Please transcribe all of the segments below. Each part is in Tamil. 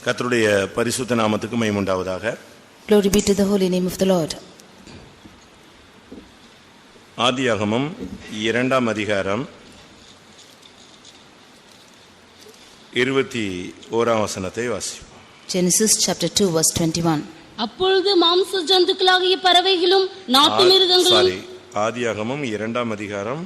கர்த்தருடைய பரிசுத்த நாமத்துக்கு மகிமை உண்டாவதாக. Glory be to the holy name of the Lord. ஆதியாகமம் 2ஆம் அதிகாரம் 21ஆம் வசனத்தை வாசிப்போம். Genesis chapter 2 verse 21. அப்பொழுது மாம்ச ஜந்துக்களாகிய பறவைகளும் நாட்டு மிருகங்களும். ஆதியாகமம் 2ஆம் அதிகாரம்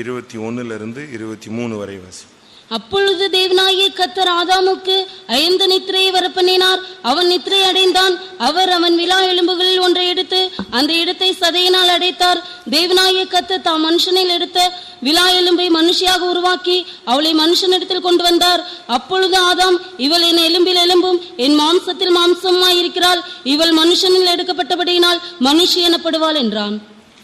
21லிருந்து 23 வரை வாசிப்போம். அப்பொழுது தேவனாகிய கர்த்தர் ஆதாமுக்கு அயர்ந்த நித்திரையை வரப்பண்ணினார். அவன் நித்திரை அடைந்தான். அவர் அவன் விலா எலும்புகளில் ஒன்றை எடுத்து அந்த இடத்தை சதையினால் அடைத்தார். தேவனாகிய கர்த்தர் தாம் மனுஷனில் எடுத்த விலா எலும்பை மனுஷியாக உருவாக்கி அவளை மனுஷனிடத்தில் கொண்டு வந்தார். அப்பொழுது ஆதாம், இவள் என் எலும்பில் எலும்பும் என் மாம்சத்தில் மாம்சமாய் இருக்கிறாள். இவள் மனுஷனில் எடுக்கப்பட்டபடியினால் மனுஷி எனப்படுவாள் என்றான்.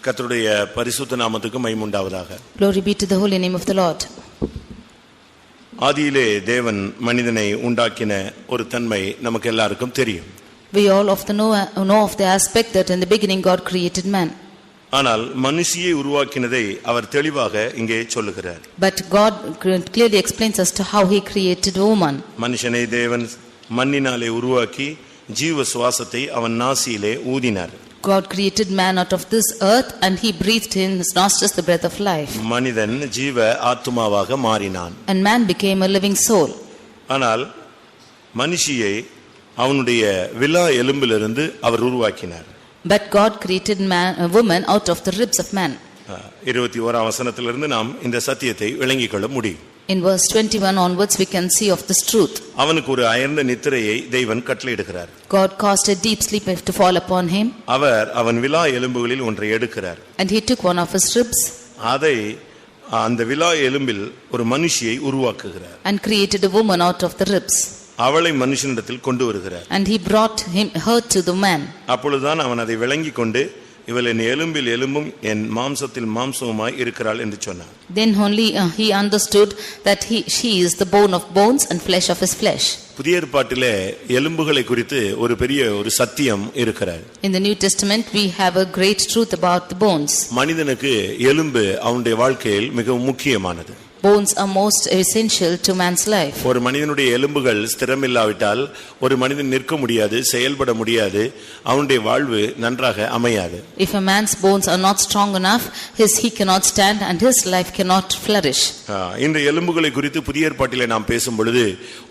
கர்த்தருடைய பரிசுத்த நாமத்துக்கு மகிமை உண்டாவதாக. Glory be to the holy name of the Lord. ஆதியிலே தேவன் மனிதனை உண்டாக்கின ஒரு தன்மை நமக்கு எல்லாருக்கும் தெரியும். We all often know of the aspect that in the beginning God created man. ஆனால் மனுஷியை உருவாக்கினதை அவர் தெளிவாக இங்கே சொல்லுகிறார். But God clearly explains as to how he created woman. மனுஷனை தேவன் மண்ணினாலே உருவாக்கி ஜீவ சுவாசத்தை அவன் நாசியிலே ஊதினார். God created man out of this earth and he breathed in his nostrils the breath of life. மனிதன் ஜீவ ஆத்துமாவாக மாறினான். And man became a living soul. ஆனால் மனுஷியை அவனுடைய விலா எலும்பிலிருந்து அவர் உருவாக்கினார். But God created a woman out of the ribs of man. 21ஆம் வசனத்திலிருந்து நாம் இந்த சத்தியத்தை விளங்கிக் கொள்ள முடியும். In verse 21 onwards we can see of this truth. அவனுக்கு ஒரு அயர்ந்த நித்திரையை தேவன் கட்டளையிடுகிறார். God caused a deep sleep to fall upon him. அவர் அவன் விலா எலும்புகளில் ஒன்றை எடுக்கிறார். And he took one of his ribs. அதை அந்த விலா எலும்பில் ஒரு மனுஷியை உருவாக்குகிறார். And created a woman out of the ribs. அவளை மனுஷனிடத்தில் கொண்டு வருகிறார். And he brought her to the man. அப்பொழுதுதான் அவன் அதை விளங்கிக் கொண்டு இவள் என் எலும்பில் எலும்பும் என் மாம்சத்தில் மாம்சமுமாய் இருக்கிறாள் என்று சொன்னார். Then only he understood that she is the bone of bones and flesh of his flesh. புதிய ஏற்பாட்டிலே எலும்புகளை குறித்து ஒரு பெரிய ஒரு சத்தியம் இருக்கிறது. In the New Testament we have a great truth about the bones. மனிதனுக்கு எலும்பு அவனுடைய வாழ்க்கையில் மிகவும் முக்கியமானது. Bones are most essential to man's life. ஒரு மனிதனுடைய எலும்புகள் ஸ்திரமில்லாவிட்டால் ஒரு மனிதன் நிற்க முடியாது, செயல்பட முடியாது, அவனுடைய வாழ்வு நன்றாக அமையாது. If a man's bones are not strong enough, he cannot stand and his life cannot flourish. இந்த எலும்புகளை குறித்து புதிய ஏற்பாட்டிலே நாம் பேசும் பொழுது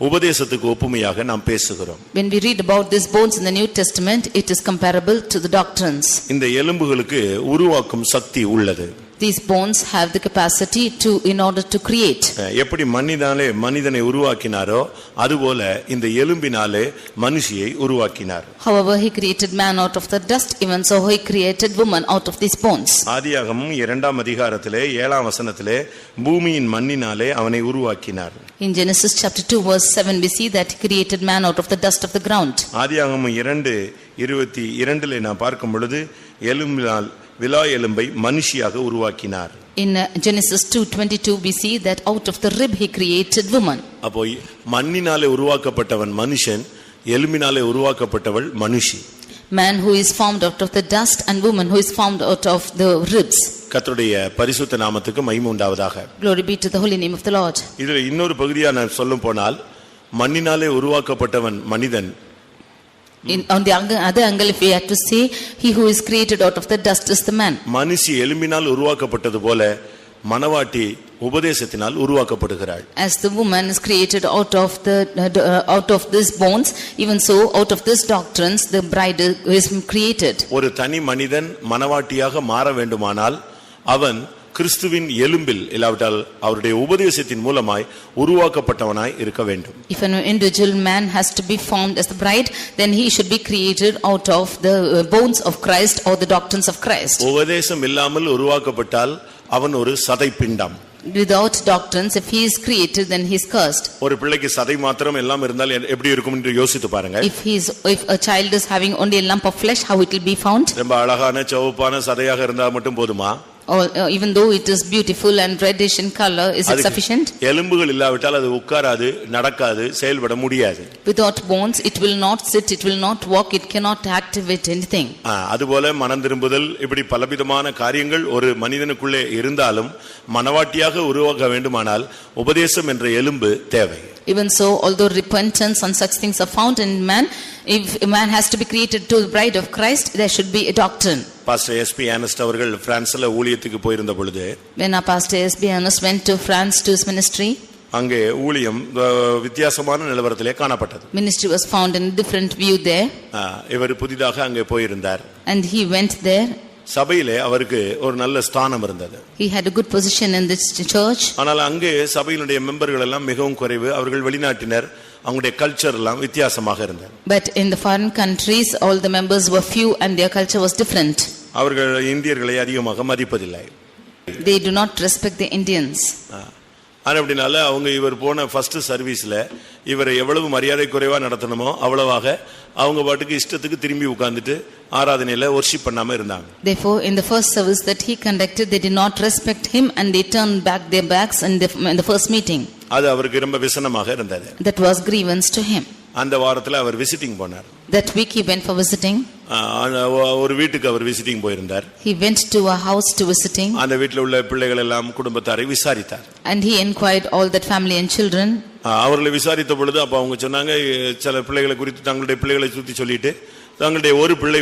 உபதேசத்துக்கு ஒப்புமையாக நாம் பேசுகிறோம். When we read about these bones in the New Testament, it is comparable to the doctrines. இந்த எலும்புகளுக்கு உருவாக்கும் சக்தி உள்ளது. These bones have the capacity in order to create. எப்படி மனிதனை உருவாக்கினாரோ அதுபோல இந்த எலும்பினாலே மனுஷியை உருவாக்கினார். However he created man out of the dust, even so he created woman out of these bones. ஆதியாகமம் 2ஆம் அதிகாரத்திலே 7ஆம் வசனத்திலே பூமியின் மண்ணினாலே அவனை உருவாக்கினார். In Genesis chapter 2 verse 7 we see that he created man out of the dust of the ground. ஆதியாகமம் 2:22 நாம் பார்க்கும் பொழுது எலும்பினால் விலா எலும்பை மனுஷியாக உருவாக்கினார். In Genesis 2:22 we see that out of the rib he created woman. அப்போ மண்ணினாலே உருவாக்கப்பட்டவன் மனுஷன், எலும்பினாலே உருவாக்கப்பட்டவள் மனுஷி. Man who is formed out of the dust and woman who is formed out of the ribs. கர்த்தருடைய பரிசுத்த நாமத்துக்கு மகிமை உண்டாவதாக. Glory be to the holy name of the Lord. இதுல இன்னொரு பகுதியா நான் சொல்லும் போனால் மண்ணினாலே உருவாக்கப்பட்டவன் மனிதன். On the other angle, if we have to say, he who is created out of the dust is the man. மனுஷி எலும்பினால் உருவாக்கப்பட்டது போல மணவாட்டி உபதேசத்தினால் உருவாக்கப்படுகிறாள். As the woman is created out of these bones, even so out of these doctrines the bride is created. ஒரு தனி மனிதன் மணவாட்டியாக மாற வேண்டுமானால் அவன் கிறிஸ்துவின் எலும்பில் இல்லாவிட்டால் அவருடைய உபதேசத்தின் மூலமாய் உருவாக்கப்பட்டவனாய் இருக்க வேண்டும். If an individual man has to be formed as the bride, then he should be created out of the bones of Christ or the doctrines of Christ. உபதேசம் இல்லாமல் உருவாக்கப்பட்டால் அவன் ஒரு சதைப்பிண்டம். Without doctrines, if he is created, then he is cursed. ஒரு பிள்ளைக்கு சதை மாத்திரம் எல்லாம் இருந்தால் எப்படி இருக்கும் என்று யோசித்து பாருங்க. If a child is having only a lump of flesh, how it will be found? ரொம்ப அழகான சிவப்பான சதையாக இருந்தால் மட்டும் போதுமா? Or even though it is beautiful and reddish in color, is it sufficient? எலும்புகள் இல்லாவிட்டால் அது உட்காராது, நடக்காது, செயல்பட முடியாது. Without bones, it will not sit, it will not walk, it cannot activate anything. அதுபோல மனம் திரும்புதல் இப்படி பலவிதமான காரியங்கள் ஒரு மனிதனுக்குள்ளே இருந்தாலும் மனவாட்டியாக உருவாக வேண்டுமானால் உபதேசம் என்ற எலும்பு தேவை. Even so, although repentance and such things are found in man, if a man has to be created to the bride of Christ, there should be a doctrine. Pastor SP honest அவர்கள் பிரான்ஸ்ல ஊழியத்துக்கு போயிருந்த பொழுது, When our pastor S.B. Ernest went to France to his ministry, அங்கே ஊழியம் வித்தியாசமான நிலவரத்திலே காணப்பட்டது. Ministry was found in a different view there. இவர் புதிதாக அங்கே போயிருந்தார். And he went there. சபையிலே அவருக்கு ஒரு நல்ல ஸ்தானம் இருந்தது. He had a good position in this church. ஆனால் அங்கே சபையினுடைய மெம்பர்கள் எல்லாம் மிகவும் குறைவு. அவர்கள் வெளிநாட்டினர். அவங்களுடைய கல்ச்சர் எல்லாம் வித்தியாசமாக இருந்தது. But in the foreign countries, all the members were few and their culture was different. அவர்கள் இந்தியர்களை அதிகமாக மதிப்பதில்லை. They do not respect the Indians. அப்படினால அவங்க இவர் போன ஃபர்ஸ்ட் சர்வீஸ்ல இவரை எவ்வளவு மரியாதை குறைவா நடத்தணுமோ அவ்வளவாக அவங்க பாட்டுக்கு இஷ்டத்துக்கு திரும்பி உட்கார்ந்துட்டு ஆராதனையில வொர்ஷிப் பண்ணாம இருந்தாங்க. Therefore, in the first service that he conducted, they did not respect him and they turned back their backs in the first meeting. அது அவருக்கு ரொம்ப விசனமாக இருந்தது. That was grievance to him. அந்த வாரத்துல அவர் விசிட்டிங் போனார். That week he went for visiting. ஒரு வீட்டுக்கு அவர் விசிட்டிங் போயிருந்தார். He went to a house to visiting. அந்த வீட்ல உள்ள பிள்ளைகள் எல்லாம் குடும்பத்தாரை விசாரித்தார். And he inquired all that family and children. அவர்களை விசாரித்த பொழுது அப்ப அவங்க சொன்னாங்க, சில பிள்ளைகளை குறித்து தங்களுடைய பிள்ளைகளை சுத்தி சொல்லிட்டு தங்களுடைய ஒரு பிள்ளை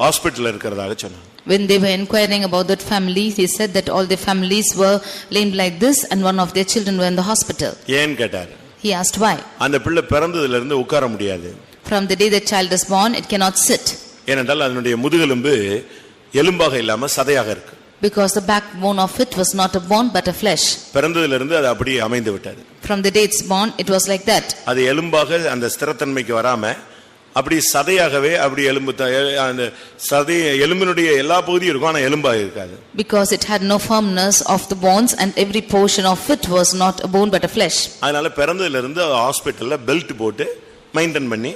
ஹாஸ்பிடல்ல இருக்கிறதாக சொன்னாங்க. When they were inquiring about that family, he said that all their families were lamed like this and one of their children were in the hospital. ஏன் கேட்டார். He asked why. அந்த பிள்ளை பிறந்ததிலிருந்து இருந்து உட்கார முடியாது. From the day the child is born, it cannot sit. ஏனென்றால் அதனுடைய முதுகெலும்பு எலும்பாக இல்லாம சதையாக இருக்கு. Because the backbone of it was not a bone but a flesh. பிறந்ததிலிருந்து அது அப்படியே அமைந்து விட்டது. From the day it's born, it was like that. அது எலும்பாக அந்த ஸ்திரத்தன்மைக்கு வராம அப்படி சதையாகவே அப்படி எலும்பு அந்த சதை எலும்பினுடைய எல்லா பகுதியும் இருக்கும், ஆனா எலும்பாக இருக்காது. Because it had no firmness of the bones and every portion of it was not a bone but a flesh. அதனால பிறந்ததிலிருந்து ஹாஸ்பிடல்ல பெல்ட் போட்டு மெயின்டைன் பண்ணி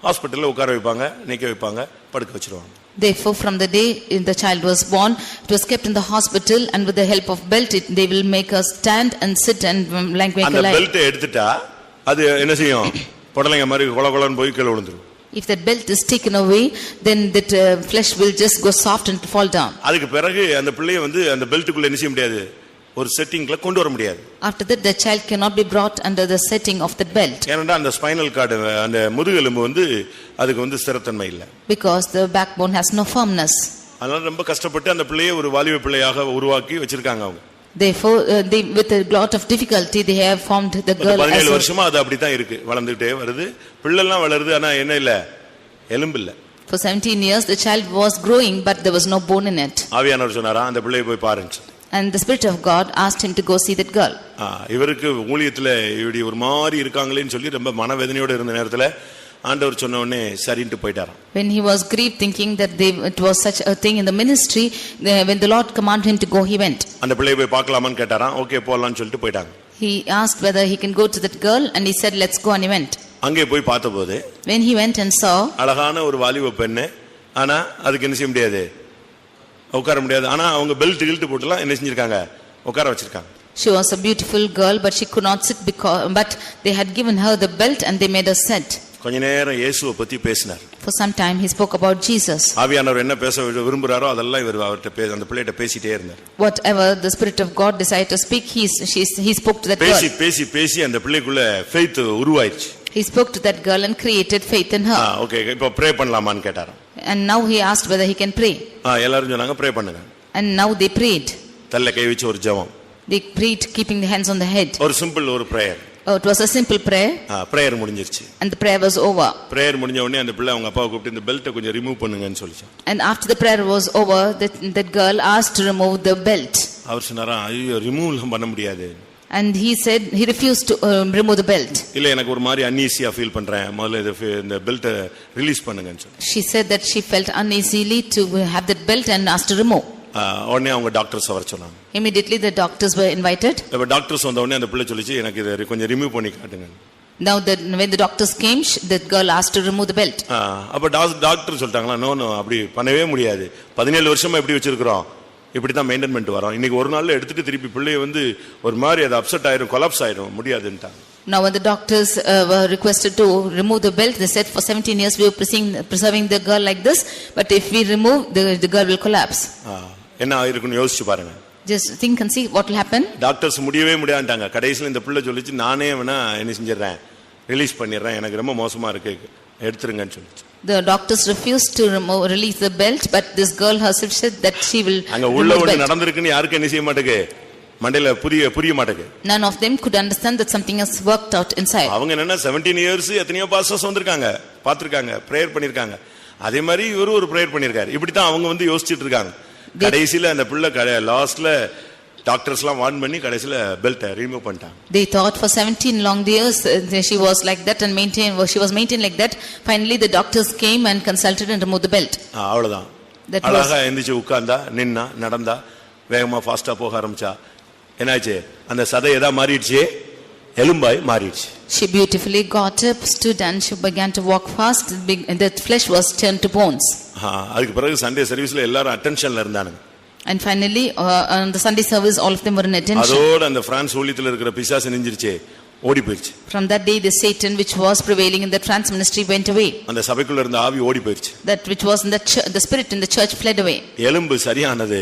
ஹாஸ்பிடல்ல உட்கார வைப்பாங்க, நிக்க வைப்பாங்க, படுக்க வச்சிருவாங்க. Therefore, from the day the child was born, it was kept in the hospital and with the help of belt, they will make us stand and sit and like make a lie. அந்த பெல்ட் எடுத்துட்டா அது என்ன செய்யும்? பொடலங்க மாதிரி கொலகொலன்னு போய் கீழ விழுந்துரும். If that belt is taken away, then that flesh will just go soft and fall down. அதுக்கு பிறகு அந்த பிள்ளையை அந்த பெல்ட்டுக்குள்ள என்ன செய்ய முடியாது? ஒரு செட்டிங்ல கொண்டு வர முடியாது. After that, the child cannot be brought under the setting of that belt. ஏனென்றா அந்த ஸ்பைனல் கார்டு அந்த முதுகெலும்பு அதுக்கு ஸ்திரத்தன்மை இல்ல. Because the backbone has no firmness. அதனால ரொம்ப கஷ்டப்பட்டு அந்த பிள்ளையை ஒரு வாலிப பிள்ளையாக உருவாக்கி வச்சிருக்காங்க அவங்க. Therefore, with a lot of difficulty, they have formed the girl. 17 வருஷமா அது அப்படி தான் இருக்கு, வளர்ந்துட்டே வருது, பிள்ளைலாம் வளருது, ஆனா என்ன இல்ல? எலும்பு இல்ல. For 17 years, the child was growing, but there was no bone in it. ஆவியானவர் சொன்னாரா அந்த பிள்ளையை போய் பாருங்க. And the Spirit of God asked him to go see that girl. இவருக்கு ஊழியத்துல இப்படி ஒரு மாதிரி இருக்காங்களேன்னு சொல்லி ரொம்ப மனவேதனையோட இருந்த நேரத்துல ஆண்டவர் சொன்ன உடனே சரின்னு போயிட்டாராம். When he was grieved thinking that it was such a thing in the ministry, when the Lord commanded him to go, he went. அந்த பிள்ளையை போய் பார்க்கலாமான்னு கேட்டாராம். ஓகே போலாம்னு சொல்லிட்டு போயிட்டாங்க. He asked whether he can go to that girl and he said let's go, and he went. அங்கே போய் பார்த்தபோது when he went and saw அழகான ஒரு வாலிப பெண்ணு, ஆனா அதுக்கு என்ன செய்ய முடியாது? உட்கார முடியாது. ஆனா அவங்க பெல்ட் கில்ட் போட்டுலாம் என்ன செஞ்சிருக்காங்க? உட்கார வச்சிருக்காங்க. She was a beautiful girl, but she could not sit but they had given her the belt and they made her sit. கொஞ்ச நேரம் இயேசுவை பத்தி பேசினார். For some time he spoke about Jesus. ஆவியானவர் என்ன பேச விரும்புறாரோ அதெல்லாம் இவர் அவர்ட்ட அந்த பிள்ளைகிட்ட பேசிட்டே இருந்தார். Whatever the Spirit of God decided to speak, he spoke to that girl. பேசி அந்த பிள்ளைக்குள்ள faith உருவாயிடுச்சு. He spoke to that girl and created faith in her. Okay இப்போ ப்ரே பண்ணலாமான்னு கேட்டாராம். And now he asked whether he can pray. எல்லாரும் சொன்னாங்க ப்ரே பண்ணுங்க. And now they prayed. தல்ல கை வச்சு ஒரு ஜெபம். They prayed keeping the hands on the head. ஒரு சிம்பிள் ஒரு prayer. It was a simple prayer. prayer முடிஞ்சிருச்சு. And the prayer was over. prayer முடிஞ்ச உடனே அந்த பிள்ளை அவங்க அப்பாவை கூப்பிட்டு இந்த பெல்ட் கொஞ்சம் ரிமூவ் பண்ணுங்கன்னு சொல்லிச்சு. And after the prayer was over, that girl asked to remove the belt. அவர் சொன்னாரா ஐயோ ரிமூவ் பண்ண முடியாது. And he said he refused to remove the belt. இல்ல எனக்கு ஒரு மாதிரி அன்ஈசியா ஃபீல் பண்றேன், முதல்ல இந்த பெல்ட் ரிலீஸ் பண்ணுங்கன்னு சொன்னாங்க. She said that she felt uneasily to have that belt and asked to remove. உடனே அவங்க டாக்டர்ஸ் வர சொன்னாங்க. Immediately the doctors were invited. அப்ப டாக்டர்ஸ் வந்த உடனே அந்த பிள்ளை சொல்லிச்சு எனக்கு இத கொஞ்சம் ரிமூவ் பண்ணி காட்டுங்க. Now when the doctors came, the girl asked to remove the belt. அப்ப டாக்டர் சொல்லிட்டாங்களா நோ அப்படி பண்ணவே முடியாது, 17 வருஷமா எப்படி வச்சிருக்கோம் இப்படிதான் மெயின்டைன் பண்ணிட்டு வரோம். இன்னைக்கு ஒரு நாள்ல எடுத்துட்டு திருப்பி பிள்ளைய வந்து ஒரு மாதிரி அது அப்செட் ஆயிரும், கொலாப்ஸ் ஆயிரும், முடியாதுன்ட்டாங்க. Now when the doctors were requested to remove the belt, they said for 17 years we were preserving the girl like this, but if we remove, the girl will collapse. என்ன ஆயிருக்குன்னு யோசிச்சு பாருங்க. Just think and see what will happen. Doctors முடியவே முடியாதுட்டாங்க. கடைசியில் இந்த பிள்ளை சொல்லிச்சு, நானே வேணா என்ன செஞ்சிடறேன், ரிலீஸ் பண்ணிடுறேன், எனக்கு ரொம்ப மோசமா இருக்கு, எடுத்துருங்கன்னு சொல்லிச்சு. The doctors refused to release the belt, but this girl herself said that she will அங்க உள்ள ஒண்ணு நடந்திருக்குன்னு யாருக்கு என்ன செய்ய மாட்டேங்க, மண்டையில புரிய மாட்டேங்க. None of them could understand that something has worked out inside. அவங்க என்னன்னா 17 இயர்ஸ் எத்தனையோ பாஸ்டர்ஸ் வந்திருக்காங்க, பாத்துருக்காங்க, பிரேயர் பண்ணிருக்காங்க. அதே மாதிரி இவரு ஒரு பிரேயர் பண்ணிருக்காரு. இப்படித்தான் அவங்க வந்து யோசிச்சுட்டு இருக்காங்க. கடைசியில அந்த பிள்ளை லாஸ்ட்ல டாக்டர்ஸ்லாம் வார்ன் பண்ணி கடைசியில பெல்ட்டை ரிமூவ் பண்ணிட்டாங்க. They thought for 17 long years she was like that and she was maintained like that. Finally the doctors came and consulted and removed the belt. அவ்வளவுதான். அழகா எந்திரிச்சு உட்கார்ந்தா, நின்னா, நடந்தா, வேகமா ஃபாஸ்டா போக ஆரம்பிச்சா. என்னாச்சு, அந்த சதை எதா மாறிடுச்சு, எலும்பாய் மாறிடுச்சு. She beautifully got up, stood and she began to walk fast. The flesh was turned to bones. அதுக்கு பிறகு சண்டே சர்வீஸ்ல எல்லாரும் அட்டென்ஷன்ல இருந்தாங்க. And finally on the Sunday service all of them were in attention. அதோட அந்த பிரான்ஸ் ஊழியத்துல இருக்கிற பிசாசு நெஞ்சிருச்சு, ஓடி போயிடுச்சு. From that day the Satan which was prevailing in the trans ministry went away. அந்த சபைக்குள்ள இருந்த ஆவி ஓடி போயிடுச்சு. That which was in the spirit in the church fled away. எலும்பு சரியானது,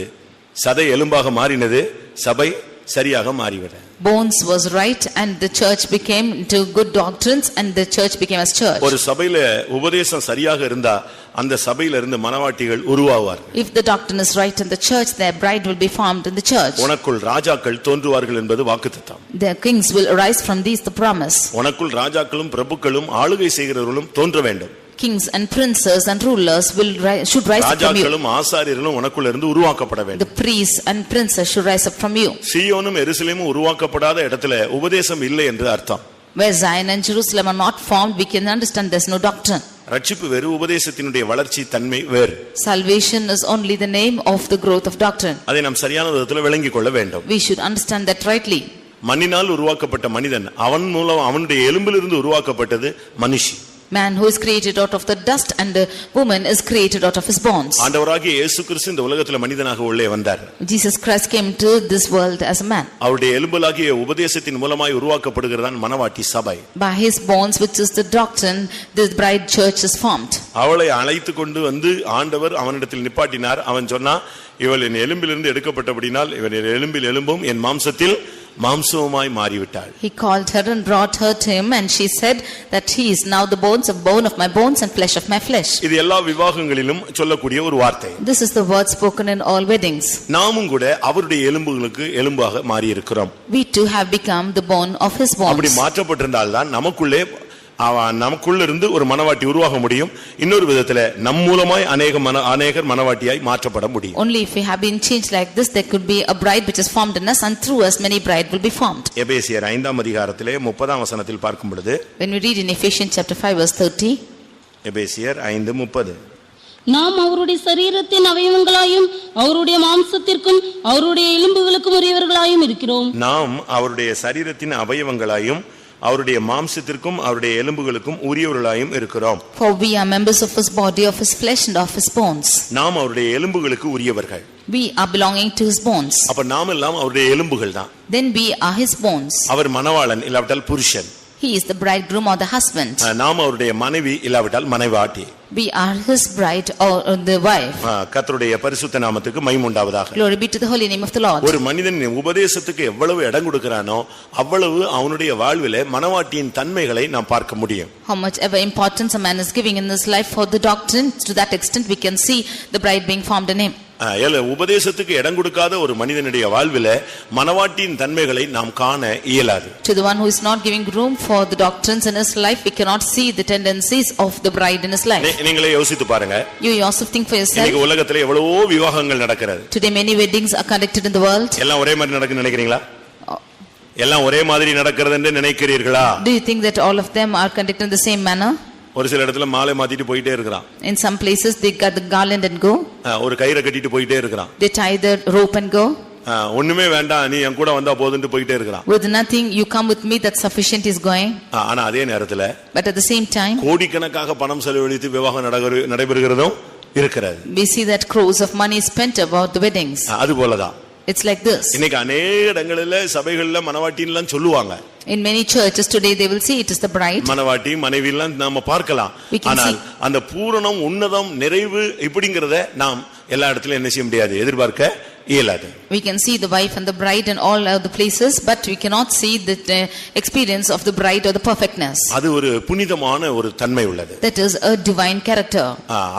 சதை எலும்பாக மாறினது, சபை சரியாக மாறிவிட்டது. Bones was right and the church became into good doctrines and the church became as church. ஒரு சபையில உபதேசம் சரியாக இருந்தா அந்த சபையில இருந்து மனவாட்டிகள் உருவாவார். If the doctrine is right in the church, their bride will be formed in the church. உனக்குள் ராஜாக்கள் தோன்றுவார்கள் என்பது வாக்குத்தத்தம். Their kings will arise from these, the promise. உனக்குள் ராஜாக்களும் பிரபுக்களும் ஆளுகை செய்கிறவர்களும் தோன்ற வேண்டும். Kings and princes and rulers should rise up from you. ராஜாக்களும் ஆசாரியர்களும் உனக்குள்ள இருந்து உருவாக்கப்பட வேண்டும். The priests and princes should rise up from you. சீயோனும் எருசலேமும் உருவாக்கப்படாத இடத்துல உபதேசம் இல்லை என்று அர்த்தம். Where Zion and Jerusalem are not formed, we can understand there's no doctrine. ரட்சிப்பு வேறு, உபதேசத்தினுடைய வளர்ச்சி தன்மை வேறு. Salvation is only the name of the growth of doctrine. அதை நாம் சரியான விதத்தில் விளங்கிக் கொள்ள வேண்டும். We should understand that rightly. மண்ணினால் உருவாக்கப்பட்ட மனிதன், அவன் மூலம் அவனுடைய எலும்பிலிருந்து உருவாக்கப்பட்டது மனுஷி. Man who is created out of the dust and the woman is created out of his bones. ஆண்டவராகிய இயேசு கிறிஸ்து இந்த உலகத்துல மனிதனாக உள்ளே வந்தார். Jesus Christ came to this world as a man. அவருடைய எலும்புலாகிய உபதேசத்தின் மூலமாய் உருவாக்கப்படுகிறதான் மனவாட்டி சபை. By his bones, which is the doctrine, the bride church is formed. அவளை அழைத்து கொண்டு வந்து ஆண்டவர் அவனிடத்தில் நிப்பாட்டினார். அவன் சொன்னா, இவள் என் எலும்பிலிருந்து எடுக்கப்பட்டபடினால் இவள் என் எலும்பில் எலும்பும் என் மாம்சத்தில் மாம்சமாய் மாறிவிட்டாள். He called her and brought her to him, and she said that he is now the bones of bone of my bones and flesh of my flesh. இது எல்லா விவாகங்களிலும் சொல்லக்கூடிய ஒரு வார்த்தை. This is the word spoken in all weddings. நாமும் கூட அவருடைய எலும்புகளுக்கு எலும்பாக மாறி இருக்கிறோம். We too have become the bone of his bones. அப்படி மாற்றப்பட்டிருந்தால் தான் நமக்குள்ள இருந்து ஒரு மனவாட்டி உருவாக முடியும். இன்னொரு விதத்துல நம் மூலமாய் அநேகர் மனவாட்டியாய் மாற்றப்பட முடியும். Only if we have been changed like this, there could be a bride which is formed in us, and through us many bride will be formed. எபேசியர் 5ஆம் அதிகாரத்திலே 30ஆம் வசனத்தில் பார்க்கும் பொழுது, when we read in Ephesians chapter 5 verse 30, எபேசியர் 5:30, நாம் அவருடைய சரீரத்தின் அவயவங்களாயும் அவருடைய மாம்சத்திற்கும் அவருடைய எலும்புகளுக்கும் உரியவர்களாயும் இருக்கிறோம். நாம் அவருடைய சரீரத்தின் அவயவங்களாயும் அவருடைய மாம்சத்திற்கும் அவருடைய எலும்புகளுக்கும் உரியவர்களாயும் இருக்கிறோம். For we are members of his body, of his flesh and of his bones. நாம் அவருடைய எலும்புகளுக்கு உரியவர்கள். We are belonging to his bones. அப்ப நாம் எல்லாம் அவருடைய எலும்புகள் தான். Then we are his bones. அவர் மணவாளன் இல்லாவிட்டால் புருஷன். He is the bridegroom or the husband. நாம் அவருடைய மனைவி இல்லாவிட்டால் மனைவாட்டி. We are his bride or the wife. கர்த்தருடைய பரிசுத்த நாமத்துக்கு மகிமை உண்டாவதாக. Glory be to the holy name of the Lord. ஒரு மனிதன் உபதேசத்துக்கு எவ்வளவு இடம் கொடுக்கிறானோ அவ்வளவு அவனுடைய வாழ்விலே மனவாட்டியின் தன்மைகளை நாம் பார்க்க முடியும். How much ever importance a man is giving in his life for the doctrine, to that extent we can see the bride being formed in him. உபதேசத்துக்கு இடம் கொடுக்காத ஒரு மனிதனுடைய வாழ்வில மனவாட்டியின் தன்மைகளை நாம் காண இயலாது. To the one who is not giving room for the doctrines in his life, we cannot see the tendencies of the bride in his life. நீங்களே யோசித்து பாருங்க. You yourself think for yourself. இன்னைக்கு உலகத்திலே எவ்வளவோ விவாகங்கள் நடக்கிறது. Today many weddings are conducted in the world. எல்லாம் ஒரே மாதிரி நடக்குன்னு நினைக்கிறீங்களா? எல்லாம் ஒரே மாதிரி நடக்கிறது என்று நினைக்கிறீர்களா? Do you think that all of them are conducted in the same manner? ஒரு சில இடத்துல மாலை மாத்திட்டு போயிட்டே இருக்கான். In some places they cut the garland and go. ஒரு கயிறை கட்டிட்டு போயிட்டே இருக்கான். They tie the rope and go. ஒண்ணுமே வேண்டாம், நீ என் கூட வந்தா போதும்னு போயிட்டே இருக்கான். With nothing, you come with me, that's sufficient, is going. ஆனா அதே நேரத்துல but at the same time கோடிக்கணக்காக பணம் செலவழித்து விவாகம் நடைபெறுகிறதும் இருக்கிறது. We see that crores of money is spent about the weddings. அது போலதான் It's like this. இன்னைக்கு அநேக இடங்களில சபைகள்ல மனவாட்டின்லாம் சொல்லுவாங்க. In many churches today they will say it is the bride. மனவாட்டி மனைவிலாம் நாம பார்க்கலாம். We can ஆனால் see. அந்த பூரணம் உன்னதம் நிறைவு இப்படிங்கறத நாம் எல்லா இடத்துலயும் என்ன செய்ய முடியாது, எதிர்பார்க்க இயலாது. We can see the wife and the bride in all other places, but we cannot see the experience of the bride or the perfectness. அது ஒரு புனிதமான ஒரு தன்மை உள்ளது. That is a divine character.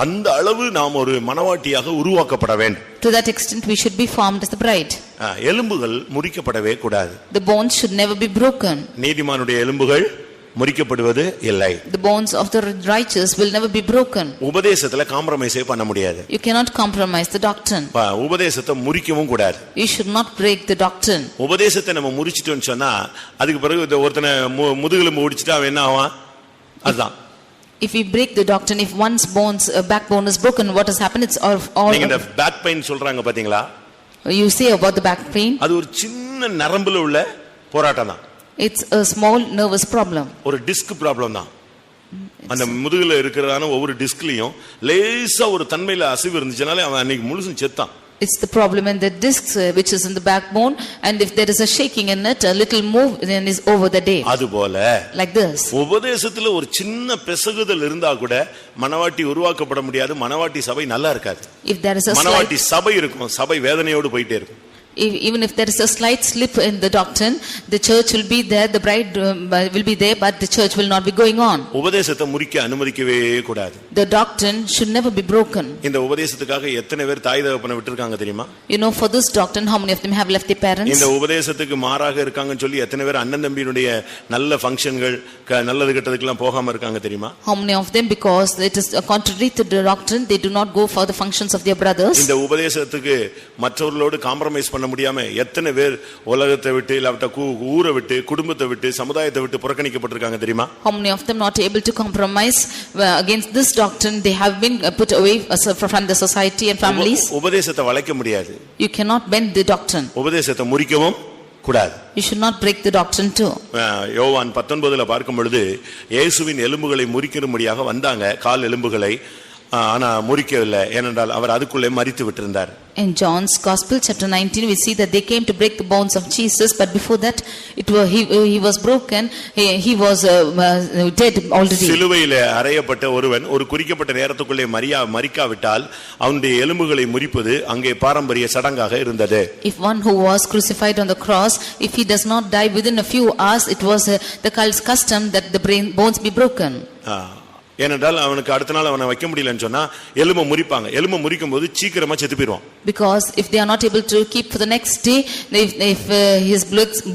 அந்த அளவு நாம் ஒரு மனவாட்டியாக உருவாக்கப்பட வேண்டும். To that extent we should be formed as the bride. எலும்புகள் முறிக்கப்படவே கூடாது. The bones should never be broken. நீதிமானுடைய எலும்புகள் முறிக்கப்படுவது இல்லை. The bones of the righteous will never be broken. உபதேசத்துல காம்ப்ரமைஸே பண்ண முடியாது. You cannot compromise the doctrine. உபதேசத்தை முறிக்கவும் கூடாது. You should not break the doctrine. உபதேசத்தை நம்ம முறிச்சிட்டோம்னு சொன்னா அதுக்கு பிறகு ஒருத்தனை முதுகெலும்பு ஒடிச்சிட்டா அவன் என்ன ஆவான்? அதுதான். If we break the doctrine, if one's bones backbone is broken, what has happened? It's all நீங்க இந்த பேக் பெயின் சொல்றாங்க பாத்தீங்களா? You say about the back pain. அது ஒரு சின்ன நரம்புல உள்ள போராட்டம் தான். It's a small nervous problem. ஒரு டிஸ்க் ப்ராப்ளம் தான். அந்த முதுகுல இருக்கிறதான ஒவ்வொரு டிஸ்க்லயும் லேசா ஒரு தன்மையில அசைவு இருந்துச்சுனாலே அவன் அன்னைக்கு முழுசும் செத்தான். It's the problem in the disc which is in the backbone, and if there is a shaking in it, a little move, then is over the day. அதுபோல Like this. உபதேசத்துல ஒரு சின்ன பெசகுதல் இருந்தா கூட மனவாட்டி உருவாக்கப்பட முடியாது. மனவாட்டி சபை நல்லா இருக்காது. If there is a மனவாட்டி சபை இருக்கும், சபை வேதனையோடு போயிட்டே இருக்கும். Even if there is a slight slip in the doctrine, the church will be there, the bride will be there, but the church will not be going on. உபதேசத்தை முறிக்க அனுமதிக்கவே கூடாது. The doctrine should never be broken. இந்த உபதேசத்துக்காக எத்தனை பேர் தாய் தகப்பனை விட்டுருக்காங்க தெரியுமா? You know, for this doctrine, how many of them have left their parents? இந்த உபதேசத்துக்கு மாறாக இருக்காங்கன்னு சொல்லி எத்தனை பேர் அண்ணன் தம்பியினுடைய நல்ல ஃபங்க்ஷன்கள் நல்லது கெட்டதுக்கெல்லாம் போகாம இருக்காங்க தெரியுமா? How many of them, because it is contrary to the doctrine, they do not go for the functions of their brothers? இந்த உபதேசத்துக்கு மற்றவர்களோடு காம்ப்ரமைஸ் பண்ண முடியாம எத்தனை பேர் உலகத்தை விட்டு இல்லாவிட்ட ஊரை விட்டு குடும்பத்தை விட்டு சமுதாயத்தை விட்டு புறக்கணிக்கப்பட்டிருக்காங்க தெரியுமா? How many of them not able to compromise against this doctrine? They have been put away from the society and families. உபதேசத்தை வளைக்க முடியாது. You cannot bend the doctrine. உபதேசத்தை முறிக்கவும் கூடாது. You should not break the doctrine too. யோவான் 19ல பார்க்கும் பொழுது இயேசுவின் எலும்புகளை முறிக்கும்படியாக வந்தாங்க, கால் எலும்புகளை. ஆனா முறிக்கவில்லை, ஏனென்றால் அவர் அதுக்குள்ளே மரித்து விட்டிருந்தார். In John's Gospel chapter 19 we see that they came to break the bones of Jesus, but before that he was broken, he was dead already. சிலுவையிலே அறையப்பட்ட ஒருவன் ஒரு குறிக்கப்பட்ட நேரத்துக்குள்ளே மரிக்காவிட்டால் அவனுடைய எலும்புகளை முறிப்பது அங்கே பாரம்பரிய சடங்காக இருந்தது. If one who was crucified on the cross, if he does not die within a few hours, it was the custom that the bones be broken. ஏனென்றால் அவனுக்கு அடுத்த நாள் அவனை வைக்க முடியலன்னு சொன்னா எலும்பை முறிப்பாங்க. எலும்பை முறிக்கும் போது சீக்கிரமா செத்து போயிடுவான். Because if they are not able to keep for the next day, if his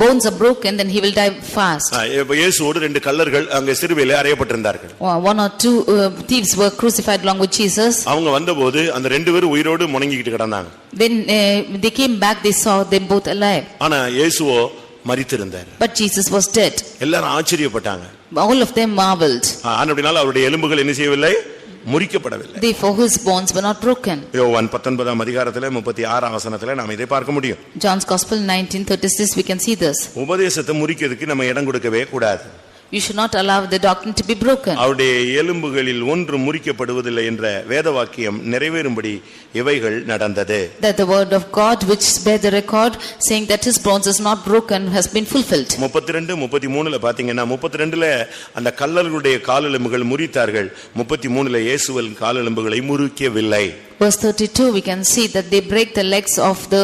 bones are broken, then he will die fast. இயேசுவோடு ரெண்டு கள்ளர்கள் அங்கே சிலுவையிலே அறையப்பட்டிருந்தார்கள். One or two thieves were crucified along with Jesus. அவங்க வந்தபோது அந்த ரெண்டு பேரும் உயிரோடு முணங்கிக்கிட்டு கிடந்தாங்க. When they came back, they saw them both alive. ஆனா இயேசுவோ மரித்திருந்தார். But Jesus was dead. எல்லாரும் ஆச்சரியப்பட்டாங்க. All of them marveled. அப்படினால அவருடைய எலும்புகள் என்ன செய்யவில்லை, முறிக்கப்படவில்லை. Therefore his bones were not broken. யோவான் 19ஆம் அதிகாரத்திலே 36ஆம் வசனத்திலே நாம் இதை பார்க்க முடியும். John's Gospel 19:36 we can see this. உபதேசத்தை முறிக்கிறதுக்கு நம்ம இடம் கொடுக்கவே கூடாது. You should not allow the doctrine to be broken. அவருடைய எலும்புகளில் ஒன்று முறிக்கப்படுவதில்லை என்ற வேத வாக்கியம் நிறைவேறும்படி இவைகள் நடந்தது. That the word of God which bear the record saying that his bones is not broken has been fulfilled. 32 33ல பாத்தீங்கன்னா 32ல அந்த கள்ளர்களுடைய காலெலும்புகள் முறித்தார்கள், 33ல இயேசுவின் காலெலும்புகளை முறிக்கவில்லை. Verse 32 we can see that they break the legs of the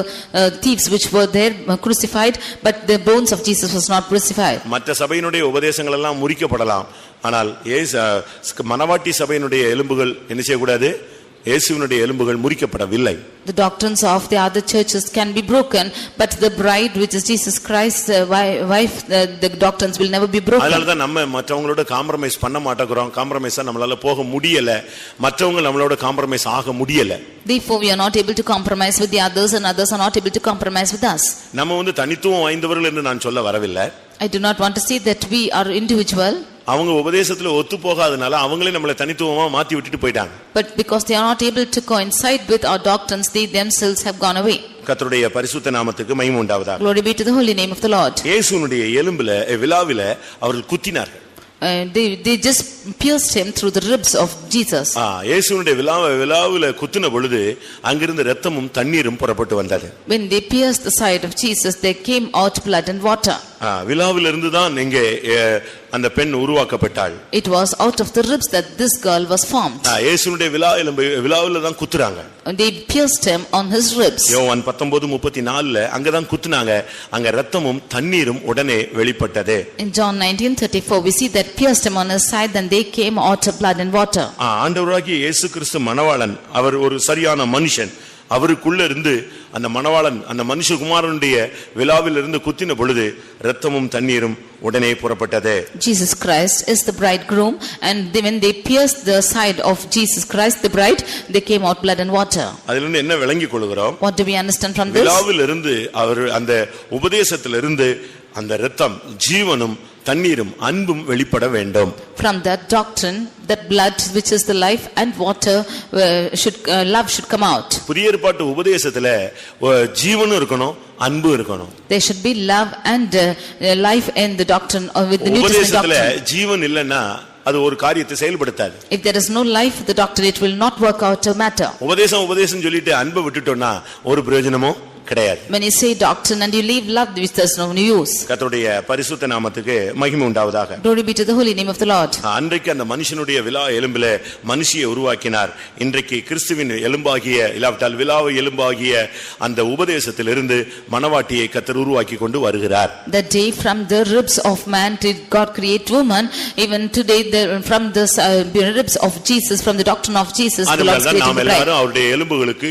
thieves which were there crucified, but the bones of Jesus was not crucified. மற்ற சபையினுடைய உபதேசங்கள் எல்லாம் முறிக்கப்படலாம், ஆனால் மனவாட்டி சபையினுடைய எலும்புகள் என்ன செய்யக்கூடாது, இயேசுவினுடைய எலும்புகள் முறிக்கப்படவில்லை. The doctrines of the other churches can be broken, but the bride which is Jesus Christ wife, the doctrines will never be broken. அதனால தான் நம்ம மற்றவங்களோட காம்ப்ரமைஸ் பண்ண மாட்டேங்கிறோம். காம்ப்ரமைஸா நம்மளால போக முடியல, மற்றவங்க நம்மளோட காம்ப்ரமைஸ் ஆக முடியல. Therefore we are not able to compromise with the others, and others are not able to compromise with us. நம்ம தனித்துவம் வாய்ந்தவர்கள் என்று நான் சொல்ல வரவில்லை. I do not want to say that we are individual. அவங்க உபதேசத்துல ஒத்து போகாதனால அவங்களே நம்மள தனித்துவமா மாத்தி விட்டுட்டு போயிட்டாங்க. But because they are not able to coincide with our doctrines, they themselves have gone away. கர்த்தருடைய பரிசுத்த நாமத்துக்கு மகிமை உண்டாவதாக. Glory be to the holy name of the Lord. இயேசுவினுடைய எலும்புல விலாவில அவர்கள் குத்தினார்கள். They just pierced him through the ribs of Jesus. இயேசுவினுடைய விலாவுல குத்தின பொழுது அங்கிருந்து இரத்தமும் தண்ணீரும் புறப்பட்டு வந்தது. When they pierced the side of Jesus, there came out blood and water. விலாவிலிருந்து தான் இங்கே அந்த பெண் உருவாக்கப்பட்டாள். It was out of the ribs that this girl was formed. இயேசுவினுடைய விலாவில தான் குத்துறாங்க. They pierced him on his ribs. யோவான் 19:34 அங்க தான் குத்துனாங்க. அங்க இரத்தமும் தண்ணீரும் உடனே வெளிப்பட்டது. In John 19:34 we see that pierced him on his side, then they came out of blood and water. ஆண்டவராகிய இயேசு கிறிஸ்து மணவாளன், அவர் ஒரு சரியான மனுஷன். அவருக்குள்ள இருந்து அந்த மணவாளன் அந்த மனுஷகுமாரனுடைய விலாவில் இருந்து குத்தின பொழுது இரத்தமும் தண்ணீரும் உடனே புறப்பட்டது. Jesus Christ is the bridegroom, and when they pierced the side of Jesus Christ the bride, they came out blood and water. அதிலிருந்து என்ன விளங்கிக் கொள்கிறோம்? What do we understand from this? விலாவில் இருந்து அவர் அந்த உபதேசத்திலிருந்து அந்த இரத்தம் ஜீவனும் தண்ணீரும் அன்பும் வெளிப்பட வேண்டும். From that doctrine, that blood which is the life and water love should come out. புதிய ஏற்பாட்டு உபதேசத்துல ஜீவனும் இருக்கணும், அன்பு இருக்கணும். There should be love and life in the doctrine or with the New Testament உபதேசத்துல doctrine. ஜீவன் இல்லைன்னா அது ஒரு காரியத்தை செயல்படுத்தாது. If there is no life in the doctrine, it will not work out a matter. உபதேசம் சொல்லிட்டு அன்பை விட்டுட்டோம்னா ஒரு பிரயோஜனமும் கிடையாது. When you say doctrine and you leave love, which there's no use. கர்த்தருடைய பரிசுத்த நாமத்துக்கு மகிமை உண்டாவதாக. Glory be to the holy name of the Lord. அன்றைக்கு அந்த மனுஷனுடைய விலா எலும்பிலே மனுஷியை உருவாக்கினார். இன்றைக்கு கிறிஸ்துவின் எலும்பாகிய இல்லாவிட்டால் விலாவை எலும்பாகிய அந்த உபதேசத்திலிருந்து மணவாட்டியை கர்த்தர் உருவாக்கி கொண்டு வருகிறார். That day from the ribs of man did God create woman. Even today from the ribs of Jesus, from the doctrine of Jesus, the Lord created the bride. அவருடைய எலும்புகளுக்கு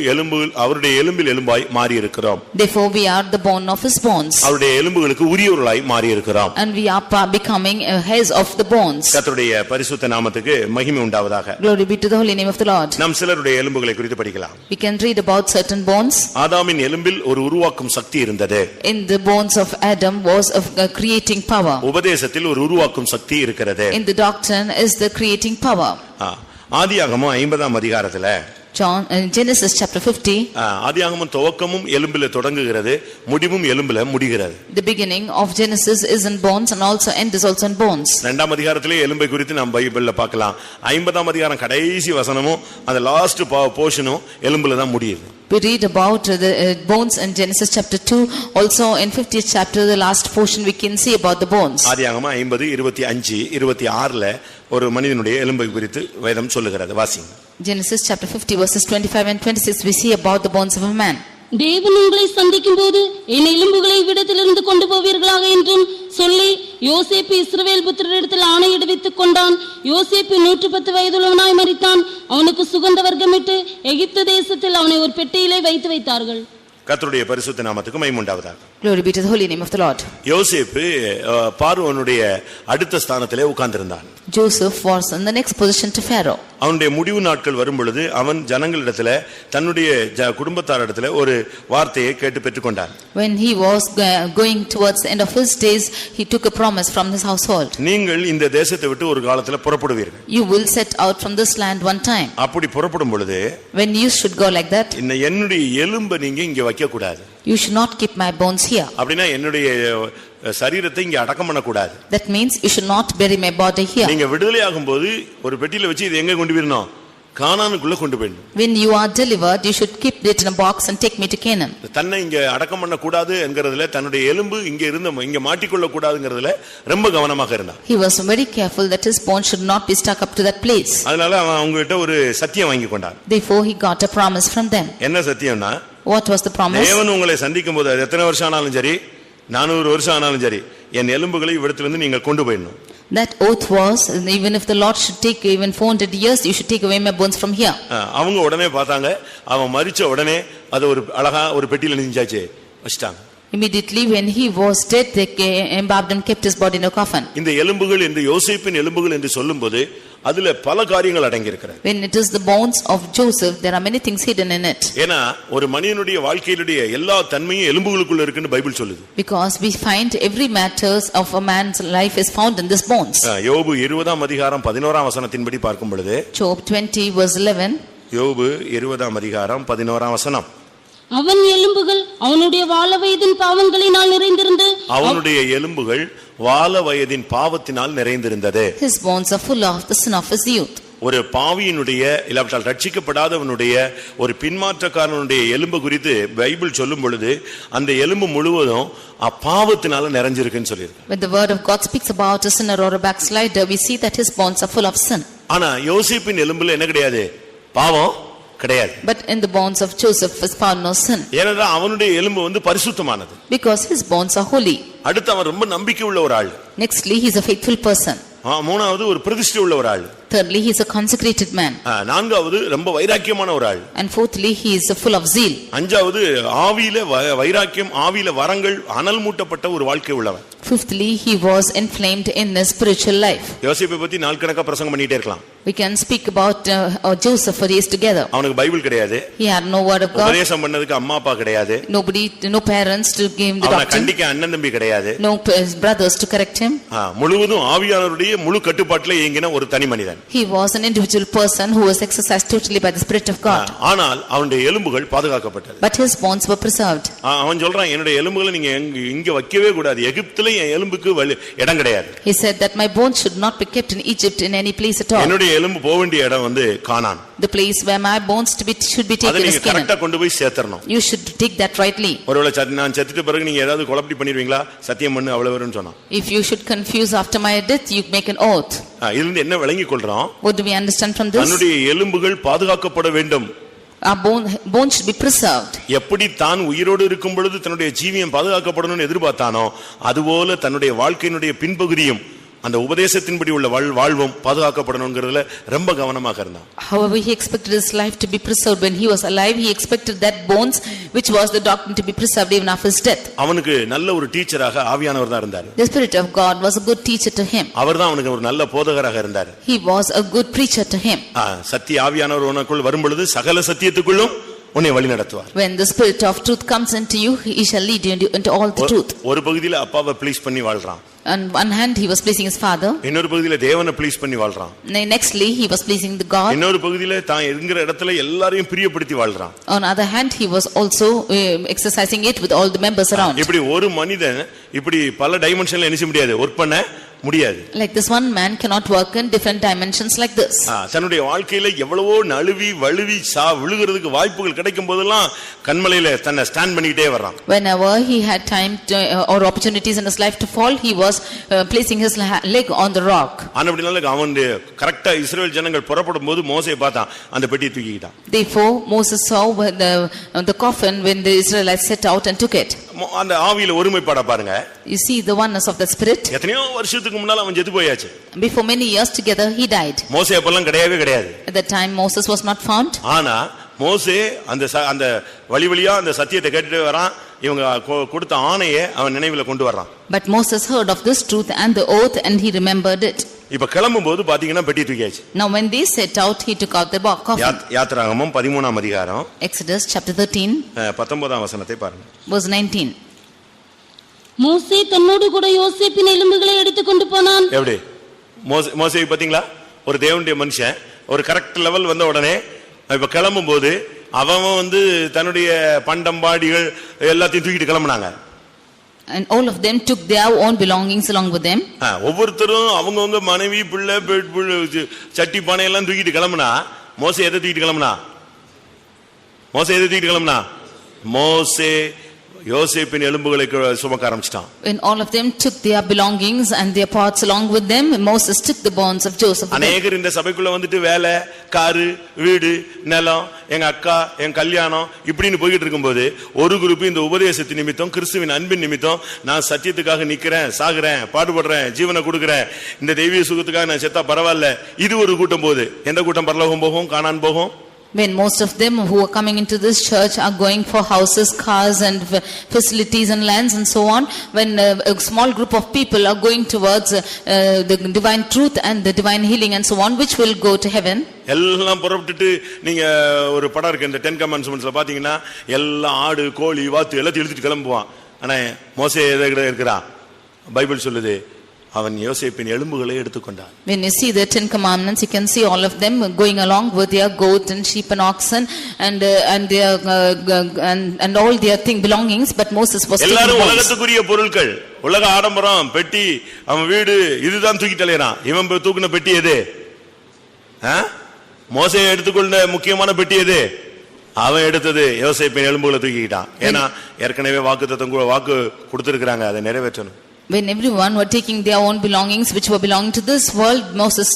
அவருடைய எலும்பில் எலும்பாய் மாறி இருக்கிறோம். Therefore we are the bone of his bones. அவருடைய எலும்புகளுக்கு உரியவர்களாய் மாறி இருக்கிறோம். And we are becoming hairs of the bones. கர்த்தருடைய பரிசுத்த நாமத்துக்கு மகிமை உண்டாவதாக. Glory be to the holy name of the Lord. நாம் சிலருடைய எலும்புகளை குறித்து படிக்கலாம். We can read about certain bones. ஆதாமின் எலும்பில் ஒரு உருவாக்கும் சக்தி இருந்தது. In the bones of Adam was of creating power. உபதேசத்தில் ஒரு உருவாக்கும் சக்தி இருக்கிறது. In the doctrine is the creating power. ஆதியாகமம் 50ஆம் அதிகாரத்துல Genesis chapter 50. ஆதியாகமம் துவக்கமும் எலும்பிலே தொடங்குகிறது, முடிவும் எலும்பிலே முடிகிறது. The beginning of Genesis is in bones and also end is also in bones. இரண்டாம் அதிகாரத்திலே எலும்பை குறித்து நாம் பைபிள்ல பார்க்கலாம். 50ஆம் அதிகாரம் கடைசி வசனமும் அந்த லாஸ்ட் போர்ஷனும் எலும்பில தான் முடியுது. We read about the bones in Genesis chapter 2. Also in 50th chapter, the last portion, we can see about the bones. ஆதியாகமம் 50 25 26ல ஒரு மனிதனுடைய எலும்பை குறித்து வேதம் சொல்லுகிறது. வாசிங்க. Genesis chapter 50 verses 25 and 26, we see about the bones of a man. தேவன் உங்களை சந்திக்கும் போது என் எலும்புகளை விடத்திலிருந்து கொண்டு போவீர்களாக என்றும் சொல்லி யோசேப்பு இஸ்ரவேல் புத்திரரிடத்தில் ஆணையிடுவித்துக் கொண்டான். யோசேப்பு 110 வயதுள்ளவனாய் மரித்தான். அவனுக்கு சுகந்த வர்க்கமிட்டு எகிப்து தேசத்தில் அவனை ஒரு பெட்டியிலே வைத்து வைத்தார்கள். கர்த்தருடைய பரிசுத்த நாமத்துக்கு மகிமை உண்டாவதாக. Glory be to the holy name of the Lord. யோசேப்பு பார்வோனுடைய அடுத்த ஸ்தானத்திலே உட்கார்ந்திருந்தான். Joseph was in the next position to Pharaoh. அவனுடைய முடிவு நாட்கள் வரும் பொழுது அவன் ஜனங்களிடத்துல தன்னுடைய குடும்பத்தாரிடத்துல ஒரு வார்த்தையை கேட்டு பெற்றுக்கொண்டான். When he was going towards the end of his days, he took a promise from his household. நீங்கள் இந்த தேசத்தை விட்டு ஒரு காலத்துல புறப்படுவீர்கள். You will set out from this land one time. அப்படி புறப்படும் பொழுது when you should go like that, என்னுடைய எலும்பை நீங்க இங்க வைக்க கூடாது. You should not keep my bones here. அப்படினா என்னுடைய சரீரத்தை இங்க அடக்கம் பண்ண கூடாது. That means you should not bury my body here. நீங்க விடுதலை ஆகும்போது ஒரு பெட்டியில வச்சு இது எங்க கொண்டு போயிரணும்? கானானுக்குள்ள கொண்டு போயிடணும். When you are delivered, you should keep it in a box and take me to Canaan. தன்னை இங்க அடக்கம் பண்ண கூடாது என்கிறதுல தன்னுடைய எலும்பு இங்க மாட்டிக்கொள்ள கூடாதுங்கிறதுல ரொம்ப கவனமாக இருந்தான். He was very careful that his bones should not be stuck up to that place. அதனால அவன் அவங்க கிட்ட ஒரு சத்தியம் வாங்கி கொண்டான். Therefore he got a promise from them. என்ன சத்தியம்னா? What was the promise? தேவன் உங்களை சந்திக்கும் போது எத்தனை வருஷம் ஆனாலும் சரி, 400 வருஷம் ஆனாலும் சரி, என் எலும்புகளை இவ்விடத்திலிருந்து நீங்க கொண்டு போயிடணும். That oath was, even if the Lord should take even 400 years, you should take away my bones from here. அவங்க உடனே பார்த்தாங்க, அவன் மரிச்ச உடனே அது ஒரு அழகா ஒரு பெட்டியில நிஞ்சாச்சு வச்சிட்டாங்க. Immediately when he was dead, they embalmed and kept his body in a coffin. இந்த எலும்புகள் என்று யோசேப்பின் எலும்புகள் என்று சொல்லும்போது அதுல பல காரியங்கள் அடங்கி இருக்கிறது. When it is the bones of Joseph, there are many things hidden in it. ஏனா ஒரு மனிதனுடைய வாழ்க்கையிலுடைய எல்லா தன்மையும் எலும்புகளுக்குள்ள இருக்குன்னு பைபிள் சொல்லுது. Because we find every matters of a man's life is found in this bones. யோபு 20ஆம் அதிகாரம் 11ஆம் வசனத்தின்படி பார்க்கும் பொழுது, Job 20 verse 11, யோபு 20ஆம் அதிகாரம் 11ஆம் வசனம், அவன் எலும்புகள் அவனுடைய வாழ வயதின் பாவங்களினால் நிறைந்திருந்து அவனுடைய எலும்புகள் வால வயதின் பாவத்தினால் நிறைந்திருந்தது. His bones are full of the sin of his youth. ஒரு பாவியினுடைய இல்லாவிட்டால் ரட்சிக்கப்படாதவனுடைய ஒரு பின்மாற்றக்காரனுடைய எலும்பு குறித்து பைபிள் சொல்லும் பொழுது அந்த எலும்பு முழுவதும் பாவத்தினால நிறைஞ்சிருக்குன்னு சொல்லியிருக்கு. When the word of God speaks about a sinner or a backslider, we see that his bones are full of sin. ஆனா யோசேப்பின் எலும்புல என்ன கிடையாது? பாவம் கிடையாது. But in the bones of Joseph is found no sin. ஏனென்றால் அவனுடைய எலும்பு பரிசுத்தமானது. Because his bones are holy. அடுத்து அவன் ரொம்ப நம்பிக்கை உள்ள ஒரு ஆள். Nextly, he is a faithful person. மூணாவது ஒரு பிரதிஷ்டை உள்ள ஒரு ஆள். Thirdly, he is a consecrated man. நான்காவது ரொம்ப வைராக்கியமான ஒரு ஆள். And fourthly, he is full of zeal. அஞ்சாவது ஆவியில வைராக்கியம், ஆவியில வரங்கள் அனல் மூட்டப்பட்ட ஒரு வாழ்க்கை உள்ளவன். Fifthly, he was inflamed in his spiritual life. யோசேப்பை பத்தி நாள் கணக்கா பிரசங்கம் பண்ணிட்டே இருக்கலாம். We can speak about Joseph for days together. அவனுக்கு பைபிள் கிடையாது. He had no word of God. உபதேசம் பண்ணதுக்கு அம்மா அப்பா கிடையாது. Nobody, no parents to give him the doctrine. கண்டிக்க அண்ணன் தம்பி கிடையாது. No brothers to correct him. முழுவதும் ஆவியானவருடைய முழு கட்டுப்பாட்டிலே இயங்கின ஒரு தனி மனிதன். He was an individual person who was exercised totally by the Spirit of God. ஆனால் அவனுடைய எலும்புகள் பாதுகாக்கப்பட்டது. But his bones were preserved. அவன் சொல்றான், என்னுடைய எலும்புகளை நீங்க இங்க வைக்கவே கூடாது. எகிப்திலே என் எலும்புக்கு இடம் கிடையாது. He said that my bones should not be kept in Egypt in any place at all. என்னுடைய எலும்பு போக வேண்டிய இடம் கானான். The place where my bones should be taken is Canaan. கரெக்ட்டா கொண்டு போய் சேர்த்தறணும். You should take that rightly. ஒருவேளை நான் செத்துட்ட பிறகு நீங்க ஏதாவது குழப்படி பண்ணிடுவீங்களா? சத்தியம் பண்ணு அவ்வளவுன்னு சொன்னான். If you should confuse after my death, you make an oath. இதிலிருந்து என்ன விளங்கிக் கொள்றோம்? What do we understand from this? தன்னுடைய எலும்புகள் பாதுகாக்கப்பட வேண்டும். Our bones should be preserved. எப்படி தான் உயிரோடு இருக்கும் பொழுது தன்னுடைய ஜீவியம் பாதுகாக்கப்படணும்னு எதிர்பார்த்தானோ அதுபோல தன்னுடைய வாழ்க்கையினுடைய பின்பகுதியும் அந்த உபதேசத்தின்படி உள்ள வாழ்வும் பாதுகாக்கப்படணும்ங்கிறதுல ரொம்ப கவனமாக இருந்தான். However, he expected his life to be preserved when he was alive. He expected that bones which was the doctrine to be preserved even after his death. அவனுக்கு நல்ல ஒரு டீச்சராக ஆவியானவர் தான் இருந்தார். The Spirit of God was a good teacher to him. அவர்தான் அவனுக்கு ஒரு நல்ல போதகராக இருந்தார். He was a good preacher to him. சத்திய ஆவியானவர் உனக்குள் வரும் பொழுது சகல சத்தியத்துக்குள்ளும் உன்னை வழி நடத்துவார். When the Spirit of truth comes into you, he shall lead you into all the truth. ஒரு பகுதியில அப்பாவை ப்ளீஸ் பண்ணி வாழ்றான். On one hand, he was pleasing his father. இன்னொரு பகுதியில தேவனை ப்ளீஸ் பண்ணி வாழ்றான். Nextly, he was pleasing the God. இன்னொரு பகுதியில தான் இருக்கிற இடத்துல எல்லாரையும் பிரியப்படுத்தி வாழ்றான். On other hand, he was also exercising it with all the members around. இப்படி ஒரு மனிதன் இப்படி பல டைமென்ஷன்ல என்ன செய்ய முடியாது? வர்க் பண்ண முடியாது. Like this, one man cannot work in different dimensions like this. தன்னுடைய வாழ்க்கையில எவ்வளவோ நழுவி வழுவி விழுகிறதுக்கு வாய்ப்புகள் கிடைக்கும் போதெல்லாம் கண்மலையில தன்னை ஸ்டாண்ட் பண்ணிட்டே வர்றான். Whenever he had time or opportunities in his life to fall, he was placing his leg on the rock. ஆனபடினால அவன் கரெக்ட்டா இஸ்ரவேல் ஜனங்கள் புறப்படும்போது மோசேயை பார்த்தான், அந்த பெட்டியை தூக்கிட்டான். Therefore Moses saw the coffin when the Israelites set out and took it. அந்த ஆவியில ஒருமைப்பாட பாருங்க. You see the oneness of the Spirit. எத்தனையோ வருஷத்துக்கு முன்னால அவன் செத்து போயாச்சு. Before many years together he died. மோசே அப்பெல்லாம் கிடையவே கிடையாது. At that time Moses was not found. ஆனா மோசே அந்த வழிவழியா அந்த சத்தியத்தை கேட்டுட்டு வரான். இவங்க கொடுத்த ஆணையை அவன் நினைவுல கொண்டு வர்றான். But Moses heard of this truth and the oath and he remembered it. இப்ப கிளம்பும்போது பாத்தீங்கன்னா பெட்டி தூக்கியாச்சு. Now when they set out, he took out the coffin. யாத்திராகமம் 13ஆம் அதிகாரம் Exodus chapter 13 19ஆம் வசனத்தை பாருங்க. verse 19. மோசே தன்னோடு கூட யோசேப்பின் எலும்புகளை எடுத்துக்கொண்டு போனான். எப்படி? மோசே பாத்தீங்களா? ஒரு தேவனுடைய மனுஷன் ஒரு கரெக்ட் லெவல் வந்த உடனே இப்ப கிளம்பும் போது அவன் தன்னுடைய பண்டம்பாடிகள் எல்லாத்தையும் தூக்கிட்டு கிளம்புனாங்க. And all of them took their own belongings along with them. ஒவ்வொருத்தரும் அவங்கவங்க மனைவி பிள்ளை சட்டி பானை எல்லாம் தூக்கிட்டு கிளம்புனா மோசே எதை தூக்கிட்டு கிளம்புனா? மோசே யோசேப்பின் எலும்புகளை சுமக்க ஆரம்பிச்சிட்டான். When all of them took their belongings and their parts along with them, Moses took the bones of Joseph. அநேகர் இந்த சபைக்குள்ள வேலை, காரு, வீடு, நிலம், எங்க அக்கா, என் கல்யாணம் இப்படின்னு போயிட்டு இருக்கும்போது ஒரு குரூப் இந்த உபதேசத்தின் நிமித்தம் கிறிஸ்துவின் அன்பின் நிமித்தம் நான் சத்தியத்துக்காக நிக்கிறேன், சாகுறேன், பாடுபடுறேன், ஜீவனை கொடுக்கிறேன், இந்த தெய்வீக சுகத்துக்காக நான் செத்தா பரவாயில்ல, இது ஒரு கூட்டம் போகுது. எந்த கூட்டம் பரலோகம் போகும், கானான் போகும்? When most of them who are coming into this church are going for houses, cars and facilities and lands and so on, when a small group of people are going towards the divine truth and the divine healing and so on, which will go to heaven. எல்லாம் புறப்பட்டுட்டு நீங்க ஒரு படம் இருக்கு இந்த 10 commandmentsல பாத்தீங்கன்னா எல்லாம் ஆடு, கோழி, வாத்து எல்லாத்தையும் இழுத்துட்டு கிளம்புவான். ஆனா மோசே எதை இருக்கிறான்? பைபிள் சொல்லுது அவன் யோசேப்பின் எலும்புகளை எடுத்துக்கொண்டான். When you see the 10 commandments, you can see all of them going along with their goat and sheep and oxen and their and all their belongings, but Moses was taking எல்லாரும் bones. உலகத்துக்குரிய பொருட்கள், உலக ஆடம்பரம், பெட்டி, அவன் வீடு இதுதான் தூக்கிட்டு அலையறான். இவன் தூக்குன பெட்டி எது? மோசே எடுத்துக்கொண்ட முக்கியமான பெட்டி எது? அவன் எடுத்தது யோசேப்பின் எலும்புகளை தூக்கிட்டான். ஏன்னா ஏற்கனவே வாக்கு கொடுத்திருக்காங்க, அதை நிறைவேற்றணும். When everyone were taking their own belongings which were belonging to this world, Moses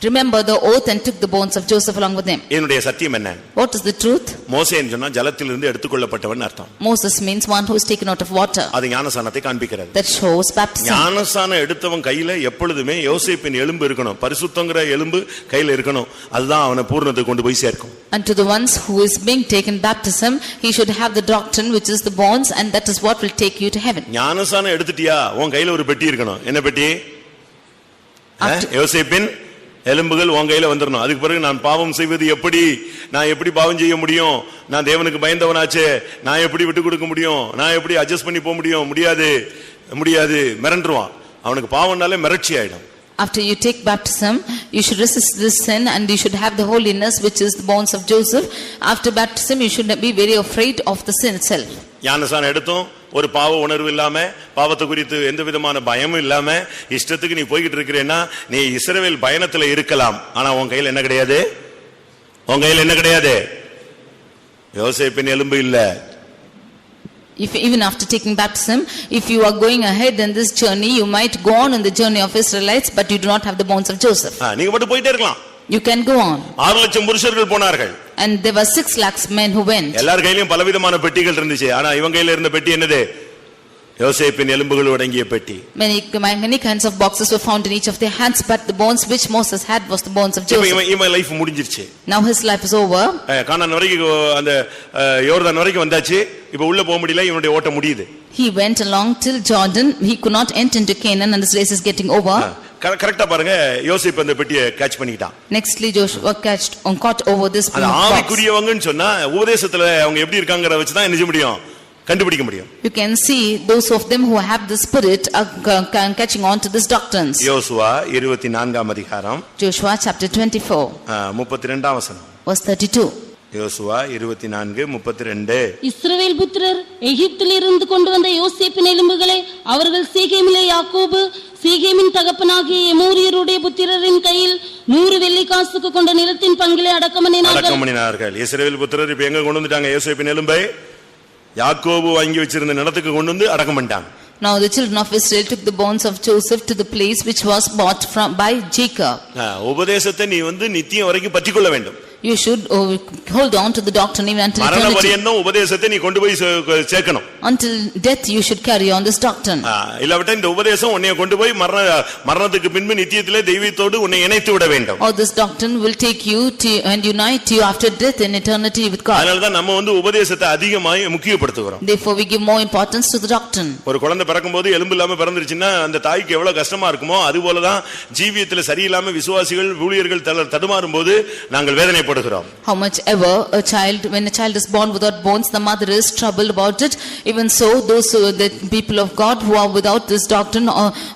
remembered the oath and took the bones of Joseph along with them. என்னுடைய சத்தியம் என்ன? What is the truth? மோசேன்னு சொன்னா ஜலத்திலிருந்து எடுத்துக்கொள்ளப்பட்டவன் அர்த்தம். Moses means one who is taken out of water. அது ஞானஸ்நானத்தை காண்பிக்கிறது. That shows baptism. ஞானஸ்நானம் எடுத்தவன் கையில எப்பொழுதுமே யோசேப்பின் எலும்பு இருக்கணும், பரிசுத்தங்கிற எலும்பு கையில இருக்கணும். அதுதான் அவனை பூர்ணத்துக்கு கொண்டு போய் சேர்க்கும். And to the ones who is being taken baptism, he should have the doctrine which is the bonds, and that is what will take you to heaven. ஞானஸ்நானம் எடுத்துட்டியா, உன் கையில ஒரு பெட்டி இருக்கணும். என்ன பெட்டி? யோசேப்பின் எலும்புகள் உன் கையில வந்துடணும். அதுக்கு பிறகு நான் பாவம் செய்வது எப்படி, நான் எப்படி பாவம் செய்ய முடியும், நான் தேவனுக்கு பயந்தவனாச்சே, நான் எப்படி விட்டு கொடுக்க முடியும், நான் எப்படி அட்ஜஸ்ட் பண்ணி போக முடியும், முடியாது மிரண்டுருவான். அவனுக்கு பாவம்னாலே மிரட்சி ஆயிடும். After you take baptism, you should resist this sin and you should have the holiness which is the bonds of Joseph. After baptism, you should be very afraid of the sin itself. ஞானஸ்நானம் எடுத்தோம், ஒரு பாவ உணர்வு இல்லாம, பாவத்தை குறித்து எந்த விதமான பயமும் இல்லாம இஷ்டத்துக்கு நீ போய்கிட்டு இருக்கிறேன்னா நீ இஸ்ரவேல் பயணத்துல இருக்கலாம். ஆனா உன் கையில் என்ன கிடையாது? உன் கையில் என்ன கிடையாது? யோசேப்பின் எலும்பு இல்ல. If even after taking baptism, if you are going ahead in this journey, you might go on in the journey of Israelites, but you do not have the bones of Joseph. நீங்க மட்டும் போயிட்டே இருக்கலாம். You can go on. 6 லட்சம் புருஷர்கள் போனார்கள். And there were 6 lakhs men who went. எல்லார் கையிலும் பலவிதமான பெட்டிகள் இருந்துச்சு. ஆனா இவன் கையில இருந்த பெட்டி என்னது? யோசேப்பின் எலும்புகள் அடங்கிய பெட்டி. Many kinds of boxes were found in each of their hands, but the bones which Moses had was the bones of Joseph. இவன் லைஃப் முடிஞ்சிருச்சு. Now his life is over. கானான் வரைக்கும் அந்த யோர்தான் வரைக்கும் வந்தாச்சு. இப்ப உள்ள போக முடியல, இவனுடைய ஓட்ட முடியுது. He went along till Jordan. He could not enter into Canaan and his race is getting over. கரெக்ட்டா பாருங்க, யோசேப் அந்த பெட்டியை கேட்ச் பண்ணிட்டான். Nextly Joshua caught over this box. ஆவிக்குரியவங்கன்னு சொன்னா உபதேசத்துல அவங்க எப்படி இருக்காங்கறத வச்சு தான் என்ன முடியும், கண்டுபிடிக்க முடியும். You can see those of them who have the spirit are catching on to these doctrines. யோசுவா 24ஆம் அதிகாரம், Joshua chapter 24 32ஆம் வசனம். verse 32. யோசுவா 24:32. இஸ்ரவேல் புத்திரர் எகிப்திலிருந்து கொண்டு வந்த யோசேப்பின் எலும்புகளை அவர்கள் சீகேமிலே யாக்கோபு சீகேமின் தகப்பனாகிய எமோரியருடைய புத்திரரின் கையில் 100 வெள்ளி காசுக்கு கொண்ட நிலத்தின் பங்கிலே அடக்கம் பண்ணினார்கள். இஸ்ரவேல் புத்திரர் இப்ப எங்க கொண்டு வந்துட்டாங்க? யோசேப்பின் எலும்பை யாக்கோபு வாங்கி வச்சிருந்த நிலத்துக்கு கொண்டு வந்து அடக்கம் பண்ணிட்டாங்க. Now the children of Israel took the bones of Joseph to the place which was bought by Jacob. உபதேசத்தை நீ நித்தியம் வரைக்கும் பற்றிக்கொள்ள வேண்டும். You should hold on to the doctrine even until eternity. மரண பரியந்தம் உபதேசத்தை நீ கொண்டு போய் சேர்க்கணும். Until death you should carry on this doctrine. இல்லாவிட்டா இந்த உபதேசம் உன்னை கொண்டு போய் மரணத்துக்கு பின்பு நித்தியத்திலே தெய்வத்தோடு உன்னை இணைத்து விட வேண்டும். Or this doctrine will take you to and unite you after death in eternity with God. அதனால தான் நம்ம உபதேசத்தை அதிகமாக முக்கியப்படுத்துகிறோம். Therefore we give more importance to the doctrine. ஒரு குழந்தை பிறக்கும்போது எலும்பு இல்லாம பிறந்துருச்சுன்னா அந்த தாய்க்கு எவ்வளவு கஷ்டமா இருக்குமோ அது போல தான் ஜீவியத்துல சரியில்லாம விசுவாசிகள் ஊழியர்கள் தடுமாறும் போது நாங்கள் வேதனைப்படுகிறோம். How much ever when a child is born without bones, the mother is troubled about it. Even so, those the people of God who are without this doctrine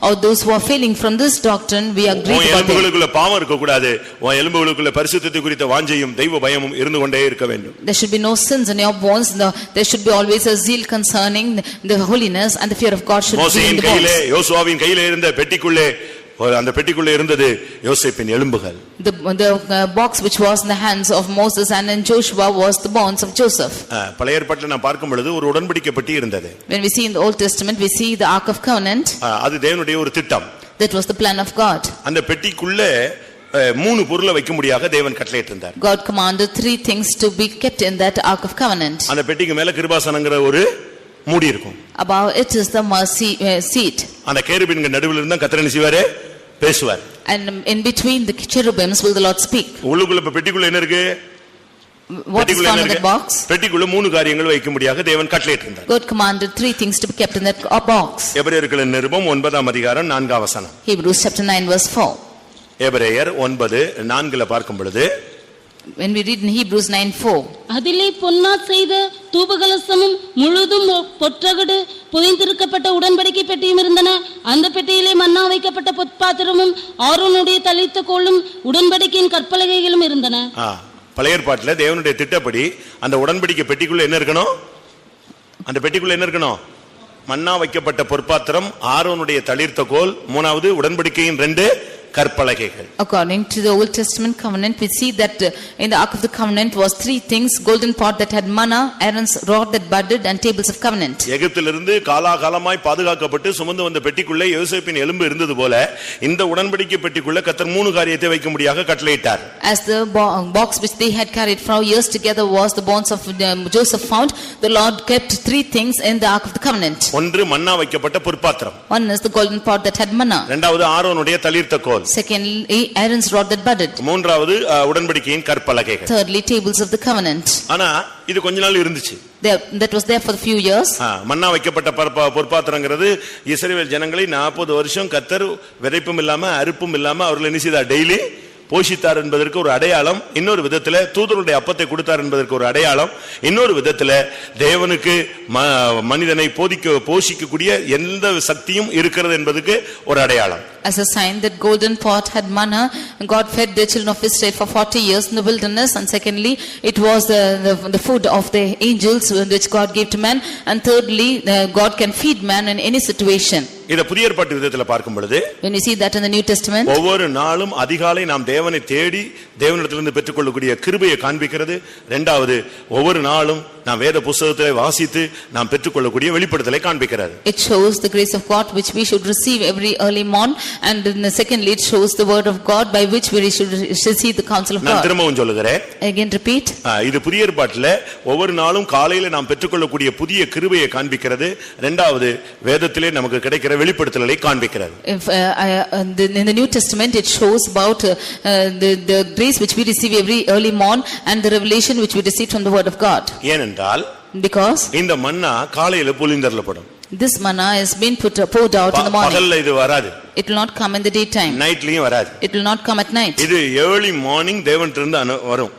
or those who are failing from this doctrine, we are grieved about them. எலும்புகளுக்குள்ள பாவம் இருக்க கூடாது. உன் எலும்புகளுக்குள்ள பரிசுத்தத்தை குறித்த வாஞ்சையும் தெய்வ பயமும் இருந்து கொண்டே இருக்க வேண்டும். There should be no sins in your bones. There should be always a zeal concerning the holiness and the fear of God should be in the bones. யோசுவாவின் கையிலே இருந்த பெட்டிக்குள்ளே அந்த பெட்டிக்குள்ளே இருந்தது யோசேப்பின் எலும்புகள். The box which was in the hands of Moses and in Joshua was the bones of Joseph. பழைய ஏற்பாட்டில் நான் பார்க்கும் பொழுது ஒரு உடன்படிக்கை பெட்டி இருந்தது. When we see in the Old Testament, we see the Ark of Covenant. அது தேவனுடைய ஒரு திட்டம். That was the plan of God. அந்த பெட்டிக்குள்ளே 3 பொருளை வைக்கும்படியாக தேவன் கட்டளையிட்டிருந்தார். God commanded 3 things to be kept in that Ark of Covenant. அந்த பெட்டிக்கு மேல கிருபாசனங்கிற ஒரு மூடி இருக்கும். Above it is the mercy seat. அந்த கேருபீன்கள் நடுவுல இருந்தா கர்த்தர் என்ன செய்வாரு? பேசுவார். And in between the cherubims will the Lord speak. உள்ளுக்குள்ள பெட்டிக்குள்ள என்ன இருக்கு? What is found in the box? பெட்டிக்குள்ள 3 காரியங்கள் வைக்கும்படியாக தேவன் கட்டளையிட்டிருந்தார். God commanded 3 things to be kept in that box. எபிரேயர்களின் நிருபம் 9ஆம் அதிகாரம் 4ஆம் வசனம். Hebrews chapter 9 verse 4. எபிரேயர் 9:4 பார்க்கும் பொழுது When we read in Hebrews 9:4, அதிலே பொன்னாற் செய்த தூபகலசமும் முழுதும் பொற்றகடு புதைந்திருக்கப்பட்ட உடன்படிக்கை பெட்டியும் இருந்தன. அந்த பெட்டியிலே மன்னா வைக்கப்பட்ட பொற்பாத்திரமும் ஆரோனுடைய தளிர்த்த கோலும் உடன்படிக்கையின் கற்பலகைகளும் இருந்தன. பழைய ஏற்பாட்டுல தேவனுடைய திட்டப்படி அந்த உடன்படிக்கை பெட்டிக்குள்ள என்ன இருக்கணும்? அந்த பெட்டிக்குள்ள என்ன இருக்கணும்? மன்னா வைக்கப்பட்ட பொற்பாத்திரம், ஆரோனுடைய தளிர்த்த கோல், மூணாவது உடன்படிக்கையின் 2 கற்பலகைகள். According to the Old Testament covenant, we see that in the Ark of the Covenant was 3 things: golden pot that had manna, Aaron's rod that budded, and tables of covenant. எகிப்திலிருந்து காலாகாலமாய் பாதுகாக்கப்பட்டு சுமந்து வந்த பெட்டிக்குள்ளே யோசேப்பின் எலும்பு இருந்தது போல இந்த உடன்படிக்கை பெட்டிக்குள்ள கர்த்தர் 3 காரியத்தை வைக்கும்படியாக கட்டளையிட்டார். As the box which they had carried for years together was the bones of Joseph found, the Lord kept 3 things in the Ark of the Covenant. ஒன்று மன்னா வைக்கப்பட்ட பொற்பாத்திரம். One is the golden pot that had manna. இரண்டாவது ஆரோனுடைய தளிர்த்த கோல். Secondly, Aaron's rod that budded. மூன்றாவது உடன்படிக்கையின் கற்பலகைகள். Thirdly, tables of the covenant. ஆனா இது கொஞ்ச நாள் இருந்துச்சு. That was there for a few years. மன்னா வைக்கப்பட்ட பொற்பாத்திரங்கிறது இஸ்ரவேல் ஜனங்களை 40 வருஷம் கர்த்தர் விதைப்பும் இல்லாம அறுப்பும் இல்லாம அவர்களை என்ன செய்தார்? டெய்லி போஷித்தார் என்பதற்கு ஒரு அடையாளம். இன்னொரு விதத்துல தூதருடைய அப்பத்தை கொடுத்தார் என்பதற்கு ஒரு அடையாளம். இன்னொரு விதத்துல தேவனுக்கு மனிதனை போஷிக்கக்கூடிய எந்த சக்தியும் இருக்கிறது என்பதற்கு ஒரு அடையாளம். As a sign that golden pot had manna, God fed the children of Israel for 40 years in the wilderness, and secondly, it was the food of the angels which God gave to man, and thirdly, God can feed man in any situation. இத புதிய ஏற்பாட்டு விதத்துல பார்க்கும் பொழுது, when you see that in the New Testament, ஒவ்வொரு நாளும் அதிகாலை நாம் தேவனை தேடி தேவனிடத்திலிருந்து பெற்றுக்கொள்ளக்கூடிய கிருபையை காண்பிக்கிறது. இரண்டாவது, ஒவ்வொரு நாளும் நாம் வேத புத்தகத்தை வாசித்து நாம் பெற்றுக்கொள்ளக்கூடிய வெளிப்படுத்தலை காண்பிக்கிறது. It shows the grace of God which we should receive every early morn, and secondly it shows the word of God by which we should receive the counsel of God. நான் திரும்பவும் சொல்லுகிறேன், again repeat, இது புதிய ஏற்பாட்டில் ஒவ்வொரு நாளும் காலையில நாம் பெற்றுக்கொள்ளக்கூடிய புதிய கிருபையை காண்பிக்கிறது. இரண்டாவது, வேதத்திலே நமக்கு கிடைக்கிற வெளிப்படுத்தலை காண்பிக்கிறது. In the New Testament it shows about the grace which we receive every early morn and the revelation which we receive from the word of God. ஏனென்றால் because இந்த மன்னா காலையில பொழிந்தருளப்படும். this manna is being poured out in the morning. பகல்ல இது வராது. It will not come in the daytime. நைட்லயும் வராது. It will not come at night. இது early morning தேவனிடமிருந்து வரும்.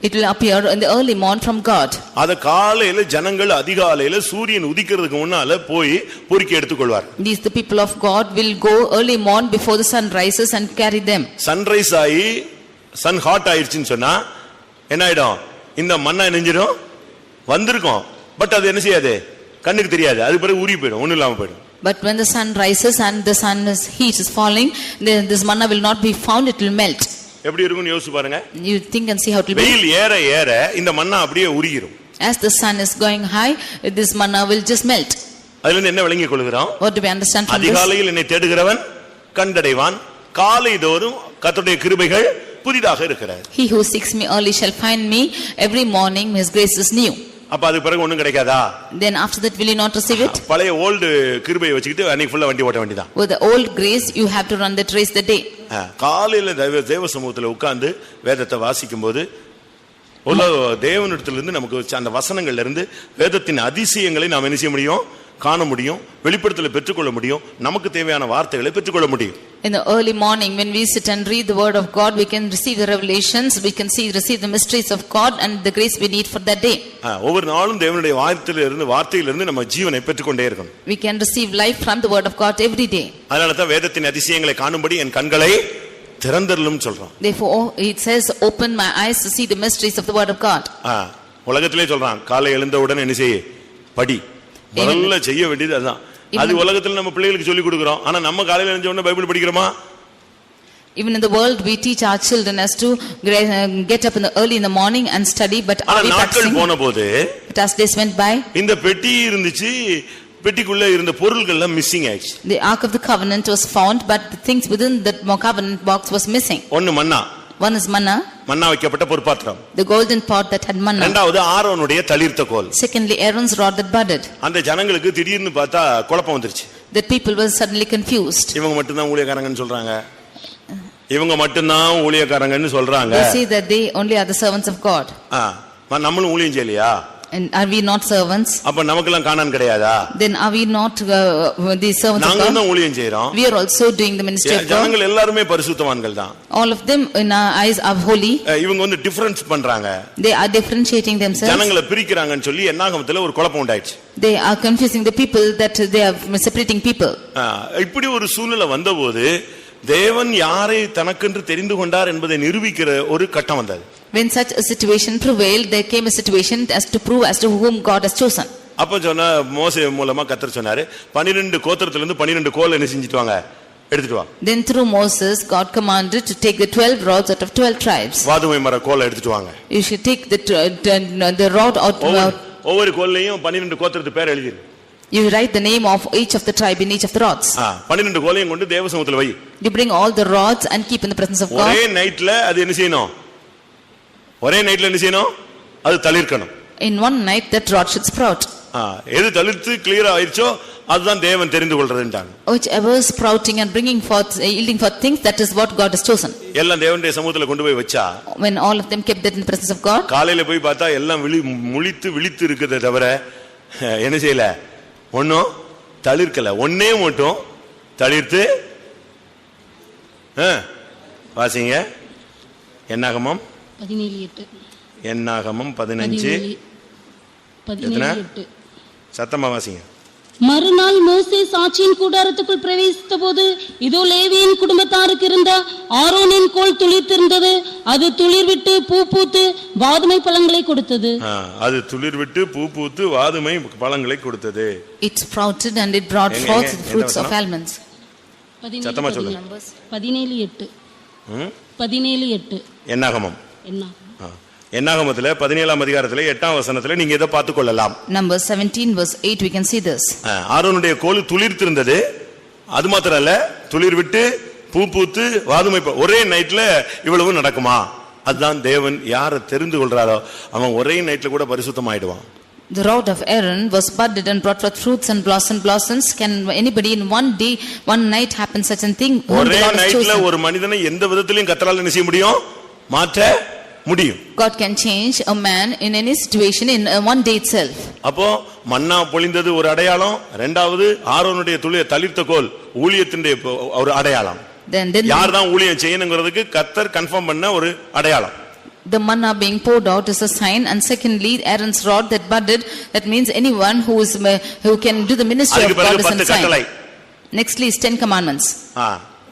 It will appear in the early morn from God. அத காலையில ஜனங்கள் அதிகாலையில சூரியன் உதிக்கிறதுக்கு முன்னால போய் பொறுக்கி எடுத்துக்கொள்வார். These the people of God will go early morn before the sun rises and carry them. Sunrise ஆகி சன் ஹாட் ஆயிருச்சுன்னு சொன்னா என்ன ஆயிடும்? இந்த மண்ணா நெஞ்சிரும் வந்திருக்கும். பட் அது என்ன செய்யாது? கண்ணுக்கு தெரியாது. அது பிறகு ஊறி போயிடும், ஒண்ணும் இல்லாம போயிடும். But when the sun rises and the sun's heat is falling, this manna will not be found, it will melt. எப்படி இருக்கும்னு யோசிச்சு பாருங்க. You think and see how it will be. வெயில் ஏற ஏற இந்த மண்ணா அப்படியே உருகிரும். As the sun is going high, this manna will just melt. அதுல இருந்து என்ன விளங்கிக் கொள்கிறோம்? What do we understand from this? அதிகாலையில் என்னை தேடுகிறவன் கண்டடைவான், காலைதோறும் கர்த்தருடைய கிருபைகள் புதிதாக இருக்கிறது. He who seeks me early shall find me, every morning his grace is new. அப்ப அது பிறகு ஒண்ணும் கிடைக்காதா? Then after that will you not receive it? பழைய ஓல்ட் கிருபையை வச்சுக்கிட்டு அன்னைக்கு ஃபுல்லா வண்டி ஓட்ட வேண்டியதான். With the old grace you have to run that race the day. காலையில தேவ சமூகத்துல உட்கார்ந்து வேதத்தை வாசிக்கும்போது தேவனிடத்திலிருந்து நமக்கு அந்த வசனங்கள்ல இருந்து வேதத்தின் அதிசயங்களை நாம் என்ன செய்ய முடியும்? காண முடியும், வெளிப்படுத்தலை பெற்றுக்கொள்ள முடியும், நமக்கு தேவையான வார்த்தைகளை பெற்றுக்கொள்ள முடியும். In the early morning when we sit and read the word of God, we can receive the revelations, we can receive the mysteries of God and the grace we need for that day. ஒவ்வொரு நாளும் தேவனுடைய வார்த்தையிலிருந்து நம்ம ஜீவனை பெற்றுக்கொண்டே இருக்கணும். We can receive life from the word of God every day. அதனால தான் வேதத்தின் அதிசயங்களை காணும்படி என் கண்களை திறந்தருளும் சொல்றோம். Therefore it says, open my eyes to see the mysteries of the word of God. உலகத்திலே சொல்றான், காலை எழுந்தவுடன் என்ன செய்ய? படி. முதல்ல செய்ய வேண்டியது அதுதான். அது உலகத்துல நம்ம பிள்ளைகளுக்கு சொல்லி கொடுக்கிறோம். ஆனா நம்ம காலையில எழுந்த உடனே Bible படிக்கிறோமா? Even in the world we teach our children as to get up early in the morning and study, but are we practicing? நாட்கள் போனபோது But as days went by, இந்த பெட்டி இருந்துச்சு, பெட்டிக்குள்ள இருந்த பொருட்கள் எல்லாம் மிஸ்ஸிங் ஆயிடுச்சு. The Ark of the Covenant was found, but the things within that covenant box was missing. ஒன்னு மன்னா. One is manna, மன்னா வைக்கப்பட்ட பொற்பாத்திரம். the golden pot that had manna. இரண்டாவது ஆரோனுடைய தளிர்த்த கோல். Secondly, Aaron's rod that budded. அந்த ஜனங்களுக்கு திடீர்னு பார்த்தா குழப்பம் வந்துருச்சு. That people were suddenly confused. இவங்க மட்டும் தான் ஊழியக்காரங்கன்னு சொல்றாங்க. இவங்க மட்டும் தான் ஊழியக்காரங்கன்னு சொல்றாங்க. They say that they only are the servants of God. நம்மளும் ஊழியம் செய்யலையா? And are we not servants? அப்ப நமக்கெல்லாம் கானான் கிடையாதா? Then are we not the servants of நாங்க God? தான் ஊழியம் செய்றோம். We are also doing the ministry of God. ஜனங்கள் எல்லாரும் பரிசுத்தவான்கள் தான். All of them in our eyes are holy. இவங்க வந்து டிஃபரன்ஸ் பண்றாங்க. They are differentiating themselves. ஜனங்களை பிரிக்கறாங்கன்னு சொல்லி என்னாகமத்துல ஒரு குழப்பம் உண்டாயிடுச்சு. They are confusing the people that they are separating people. இப்படி ஒரு சூழ்நிலை வந்தபோது தேவன் யாரை தனக்கென்று தெரிந்து கொண்டார் என்பதை நிரூபிக்கிற ஒரு கட்டம் வந்தது. When such a situation prevailed, there came a situation as to prove as to whom God has chosen. அப்ப சொன்னா மோசே மூலமா கர்த்தர் சொன்னாரு 12 கோத்திரத்துல இருந்து 12 கோல் என்ன செஞ்சிட்டு வாங்க எடுத்துட்டு வா. Then through Moses God commanded to take the 12 rods out of 12 tribes. வாதுமை மர கோலை எடுத்துட்டு வாங்க. You should take the rod out. ஒவ்வொரு கோல்லையும் 12 கோத்திரத்து பேர் எழுதிரு. You write the name of each of the tribe in each of the rods. 12 கோலையும் கொண்டு தேவசமூகத்துல வை. You bring all the rods and keep in the presence of God. ஒரே நைட்ல அது என்ன செய்யணும்? ஒரே நைட்ல என்ன செய்யணும்? அது தளிர்க்கணும். In one night that rod should sprout. எது தளிர்த்து கிளியர் ஆயிருச்சோ அதுதான் தேவன் தெரிந்து கொள்றதுன்றாங்க. Whichever is sprouting and bringing forth yielding forth things, that is what God has chosen. எல்லாம் தேவனுடைய சமூகத்துல கொண்டு போய் வச்சா When all of them kept that in the presence of God, காலையில போய் பார்த்தா எல்லாம் விழித்து இருக்குதே தவிர என்ன செய்யல? ஒன்னும் தளிர்க்கல. ஒன்னே மட்டும் தளிர்த்து வாசிங்க. என்னாகமம் 17:8. என்னாகமம் 15:8. சத்தமா வாசிங்க. மறுநாள் மோசே சாட்சியின் கூடாரத்துக்குள் பிரவேசித்த போது இதோ லேவியின் குடும்பத்தாருக்கு இருந்த ஆரோனின் கோல் துளிர்த்திருந்தது. அது துளிர்விட்டு பூ பூத்து வாதுமை பழங்களை கொடுத்தது. அது துளிர்விட்டு பூ பூத்து வாதுமை பழங்களை கொடுத்தது. It sprouted and it brought forth the fruits of almonds. சத்தமா சொல்லுங்க. 17:8. 17:8. என்னாகமம். என்னாகமத்துல 17ஆம் அதிகாரத்துல 8ஆம் வசனத்துல நீங்க இத பார்த்துக் கொள்ளலாம். Numbers 17 verse 8 we can see this. ஆரோனுடைய கோல் துளிர்த்திருந்தது. அது மாத்திரம் இல்ல, துளிர் விட்டு பூ பூத்து வாதுமை ஒரே நைட்ல இவ்வளவு நடக்குமா? அதுதான் தேவன் யாரை தெரிந்து கொள்றாரோ அவன் ஒரே நைட்ல கூட பரிசுத்தமாயிடுவான். The rod of Aaron was budded and brought forth fruits and blossoms. Can anybody in one day, one night happen such a thing? ஒரே நைட்ல ஒரு மனிதனை எந்த விதத்திலும் கர்த்தரால் என்ன செய்ய முடியும்? மாற்ற முடியும். God can change a man in any situation in one day itself. அப்போ மன்னா பொழிந்தது ஒரு அடையாளம். இரண்டாவது ஆரோனுடைய தளிர்த்த கோல் ஊழியத்தினுடைய ஒரு அடையாளம். Then யார் தான் ஊழியம் செய்யணும்ங்கிறதுக்கு கர்த்தர் கன்ஃபார்ம் பண்ண ஒரு அடையாளம். The manna being poured out is a sign, and secondly Aaron's rod that budded, that means anyone who can do the ministry of God is a sign. Nextly is 10 commandments.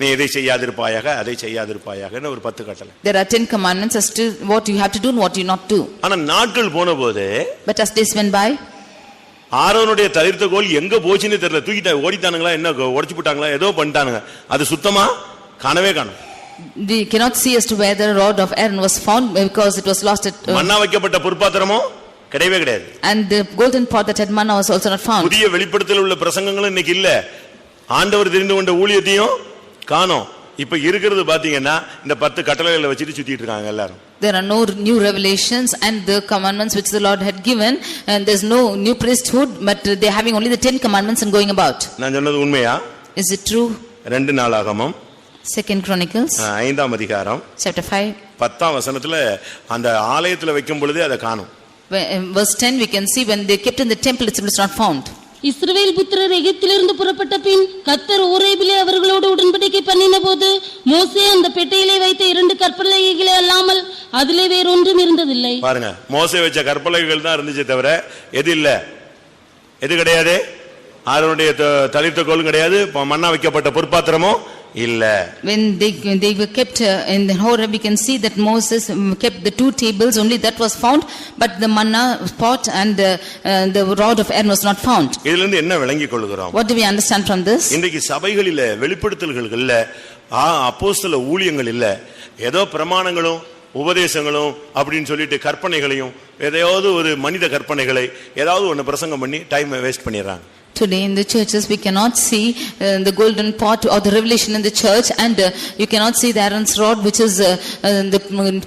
நீ இதை செய்யாதிருப்பாயாக அதை செய்யாதிருப்பாயாகன்னு ஒரு 10 கட்டளை. There are 10 commandments as to what you have to do and what you not do. ஆனா நாட்கள் போனபோது But as days went by, ஆரோனுடைய தளிர்த்த கோல் எங்க போச்சுன்னு தெரியல. தூக்கிட்ட ஓடிட்டானுங்களா, என்ன உடைச்சு போட்டாங்களா, ஏதோ பண்ணிட்டானுங்க. அது சுத்தமா காணவே காணோம். We cannot see as to where the rod of Aaron was found because it was lost at மன்னா வைக்கப்பட்ட பொற்பாத்திரமோ கிடையவே கிடையாது. And the golden pot that had manna was also not found. புதிய வெளிப்படுத்தல் உள்ள பிரசங்கங்களும் இன்னைக்கு இல்ல. ஆண்டவர் தெரிந்து கொண்ட ஊழியத்தையும் காணோம். இப்ப இருக்கிறது பாத்தீங்கன்னா இந்த 10 கட்டளைகளை வச்சிட்டு சுத்திட்டு இருக்காங்க எல்லாரும். There are no new revelations and the commandments which the Lord had given, and there's no new priesthood, but they are having only the 10 commandments and going about. நான் சொன்னது உண்மையா? Is it true? 2 நாளாகமம் 2 Chronicles 5ஆம் அதிகாரம் chapter 5 10ஆம் வசனத்துல அந்த ஆலயத்துல வைக்கும் பொழுது அதை காணோம். verse 10 we can see when they kept in the temple it was not found. இஸ்ரவேல் புத்திரர் எகிப்திலிருந்து புறப்பட்ட பின் கர்த்தர் ஓரேபிலே அவர்களோடு உடன்படிக்கை பண்ணின போது மோசே அந்த பெட்டையிலே வைத்த 2 கற்பலகைகளை அல்லாமல் அதிலே வேறொன்றும் இருந்ததில்லை. பாருங்க, மோசே வச்ச கற்பலகைகள் தான் இருந்துச்சே தவிர எது இல்ல? எது கிடையாது? ஆரோனுடைய தளிர்த்த கோலும் கிடையாது, மன்னா வைக்கப்பட்ட பொற்பாத்திரமோ இல்ல. When they were kept in the Horeb, we can see that Moses kept the 2 tables, only that was found, but the manna pot and the rod of Aaron was not found. இதில இருந்து என்ன விளங்கிக் கொள்கிறோம்? What do we understand from this? இன்றைக்கு சபைகளில வெளிப்படுத்தல்கள் இல்ல, அப்போஸ்தல ஊழியங்கள் இல்ல, ஏதோ பிரமாணங்களும் உபதேசங்களும் அப்படின்னு சொல்லிட்டு கற்பனைகளையும் ஏதாவது ஒரு மனித கற்பனைகளை ஏதாவது ஒன்னு பிரசங்கம் பண்ணி டைம் வேஸ்ட் பண்ணிடுறாங்க. Today in the churches we cannot see the golden pot or the revelation in the church, and you cannot see the Aaron's rod which is the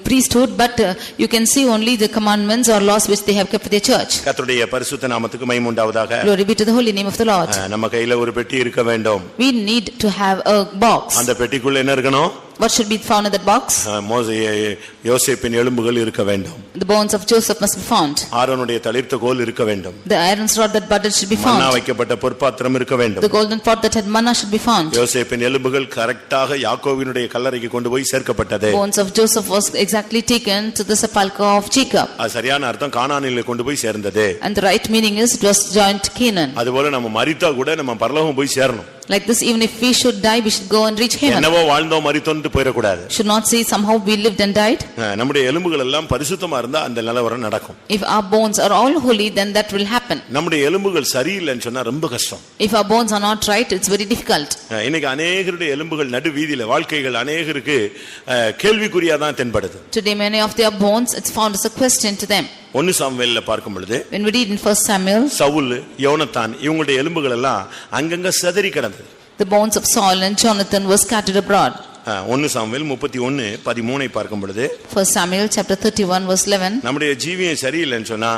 priesthood, but you can see only the commandments or laws which they have kept for their church. கர்த்தருடைய பரிசுத்த நாமத்துக்கு மகிமை உண்டாவதாக. Glory be to the holy name of the Lord. நம்ம கையில ஒரு பெட்டி இருக்க வேண்டும். We need to have a box. அந்த பெட்டிக்குள்ள என்ன இருக்கணும்? What should be found in that box? யோசேப்பின் எலும்புகள் இருக்க வேண்டும். The bones of Joseph must be found. ஆரோனுடைய தளிர்த்த கோல் இருக்க வேண்டும். The iron rod that budded should be found. மன்னா வைக்கப்பட்ட பொற்பாத்திரம் இருக்க வேண்டும். The golden pot that had manna should be found. யோசேப்பின் எலும்புகள் கரெக்ட்டாக யாக்கோபினுடைய கல்லறைக்கு கொண்டு போய் சேர்க்கப்பட்டது. Bones of Joseph was exactly taken to the sepulchre of Jacob. அது சரியான அர்த்தம் கானானிலே கொண்டு போய் சேர்ந்தது. And the right meaning is it was joined to Canaan. அதுபோல நம்ம மரித்தா கூட நம்ம பரலோகம் போய் சேரணும். Like this, even if we should die, we should go and reach heaven. என்னவோ வாழ்ந்தோம் மரித்தோம்னு போயிர கூடாது. Should not say somehow we lived and died. நம்முடைய எலும்புகள் எல்லாம் பரிசுத்தமா இருந்தா அந்த நிலவரம் நடக்கும். If our bones are all holy, then that will happen. நம்முடைய எலும்புகள் சரியில்லைன்னு சொன்னா ரொம்ப கஷ்டம். If our bones are not right, it's very difficult. இன்னைக்கு अनेகருடைய எலும்புகள் நடு வீதியில வாழ்க்கைகள் अनेகருக்கு கேள்விக்குறியா தான் தென்படுது. Today many of their bones, it's found as a question to them. 1 சாமுவேல்ல பார்க்கும் பொழுது When we read in 1 Samuel, Saul யோனத்தான் இவங்களுடைய எலும்புகள் எல்லாம் அங்கங்க சிதறி கிடந்தது. the bones of Saul and Jonathan were scattered abroad. 1 Samuel 31:13 பார்க்கும் பொழுது 1 Samuel chapter 31 verse 11. நம்முடைய ஜீவியம் சரியில்லைன்னு சொன்னா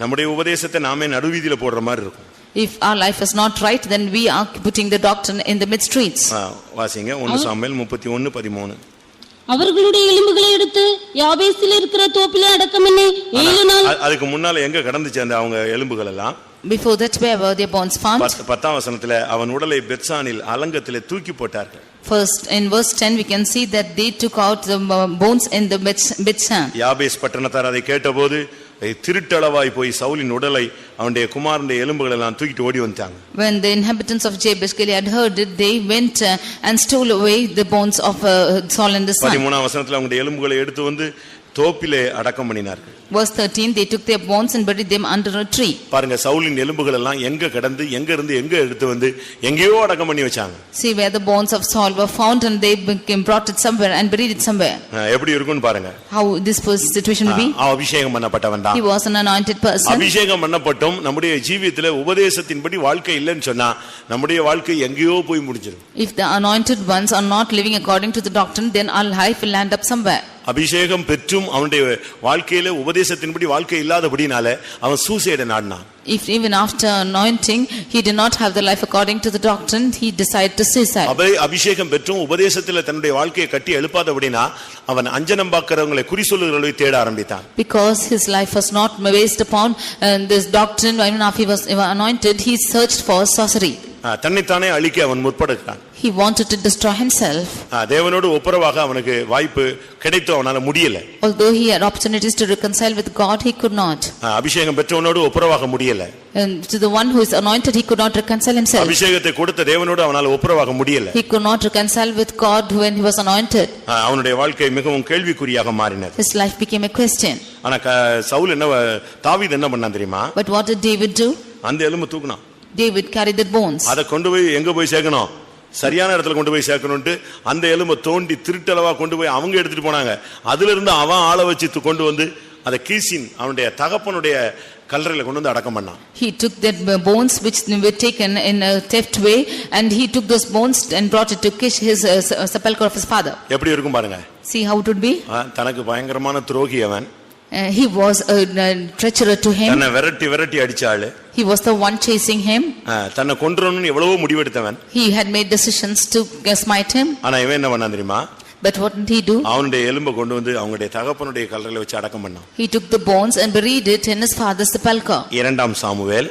நம்முடைய உபதேசத்தை நாமே நடுவீதியில போடுற மாதிரி இருக்கும். If our life is not right, then we are putting the doctrine in the mid streets. வாசிங்க 1 சாமுவேல் 31:13. அவர்களுடைய எலும்புகளை எடுத்து யாபேசில் இருக்கிற தோப்பிலே அடக்கம் பண்ணி 7 நாள். அதுக்கு முன்னால எங்க கடந்துச்சு அந்த அவங்க எலும்புகள் எல்லாம்? Before that, where were their bones found? 10ஆம் வசனத்துல அவன் உடலை பெத்சானில் அலங்கத்திலே தூக்கி போட்டார்கள். First, in verse 10, we can see that they took out the bones in the Bethshan. யாபேஸ் பட்டணத்தார் அதை கேட்டபோது திருட்டளவாய் போய் சவுலின் உடலை அவனுடைய குமாரனுடைய எலும்புகள் எல்லாம் தூக்கிட்டு ஓடி வந்தாங்க. When the inhabitants of Jabesh Gilead heard it, they went and stole away the bones of Saul and his son. 13ஆம் வசனத்துல அவங்களுடைய எலும்புகளை எடுத்து வந்து தோப்பிலே அடக்கம் பண்ணினார்கள். Verse 13, they took their bones and buried them under a tree. பாருங்க சவுலின் எலும்புகள் எல்லாம் எங்க கடந்து எங்க இருந்து எங்க எடுத்து வந்து எங்கேயோ அடக்கம் பண்ணி வச்சாங்க. See where the bones of Saul were found and they brought it somewhere and buried it somewhere. எப்படி இருக்கும்னு பாருங்க. How this situation will be? அபிஷேகம் பண்ணப்பட்டவன் தான். He was an anointed person. அபிஷேகம் பண்ணப்பட்டும் நம்முடைய ஜீவியத்திலே உபதேசத்தின்படி வாழ்க்கை இல்லைன்னு சொன்னா நம்முடைய வாழ்க்கை எங்கேயோ போய் முடிஞ்சிரும். If the anointed ones are not living according to the doctrine, then our life will land up somewhere. அபிஷேகம் பெற்றும் அவனுடைய வாழ்க்கையில உபதேசத்தின்படி வாழ்க்கை இல்லாதபடினால அவன் suicide நாடினான். If even after anointing he did not have the life according to the doctrine, he decided to suicide. அபிஷேகம் பெற்றும் உபதேசத்திலே தன்னுடைய வாழ்க்கையை கட்டி எழுப்பாதபடினா அவன் அஞ்சனம் பார்க்கிறவங்களை குறி சொல்லுகிறவர்களை தேட ஆரம்பித்தான். Because his life was not based upon this doctrine, even after he was anointed, he searched for sorcery. தன்னைத்தானே அழிக்க அவன் முற்படுகிறான். He wanted to destroy himself. தேவனோடு ஒப்புரவாக அவனுக்கு வாய்ப்பு கிடைத்து அவனால முடியல. Although he had opportunities to reconcile with God, he could not. அபிஷேகம் பெற்றவனோடு ஒப்புரவாக முடியல. And to the one who is anointed, he could not reconcile himself. அபிஷேகத்தை கொடுத்த தேவனோடு அவனால ஒப்புரவாக முடியல. He could not reconcile with God when he was anointed. அவனுடைய வாழ்க்கை மிகவும் கேள்விக்குறியாக மாறினது. His life became a question. ஆனா சவுல் தாவீது என்ன பண்ணான் தெரியுமா? But what did David do? அந்த எலும்பு தூக்குனான். David carried the bones. அத கொண்டு போய் எங்க போய் சேர்க்கணும்? சரியான இடத்துல கொண்டு போய் சேர்க்கணும்னு அந்த எலும்பை தோண்டி திருட்டளவா கொண்டு போய் அவங்க எடுத்துட்டு போனாங்க. அதுல இருந்து அவன் ஆளை வச்சு கொண்டு வந்து அத கீசின் அவனுடைய தகப்பனுடைய கல்லறையில கொண்டு வந்து அடக்கம் பண்ணான். He took that bones which were taken in a theft way and he took those bones and brought it to Kish, his sepulchre of his father. எப்படி இருக்கும் பாருங்க. See how it would be? தனக்கு பயங்கரமான துரோகி அவன். He was a treacherer to him. தன்னை விரட்டி அடிச்சாளு. He was the one chasing him. தன்னை கொன்றணும்னு எவ்வளவோ முடிவெடுத்தவன். He had made decisions to smite him. ஆனா இவன் என்ன பண்ணான் தெரியுமா? But what did he do? அவனுடைய எலும்பை கொண்டு வந்து அவங்களுடைய தகப்பனுடைய கல்லறையில வச்சு அடக்கம் பண்ணான். He took the bones and buried it in his father's sepulchre. 2 Samuel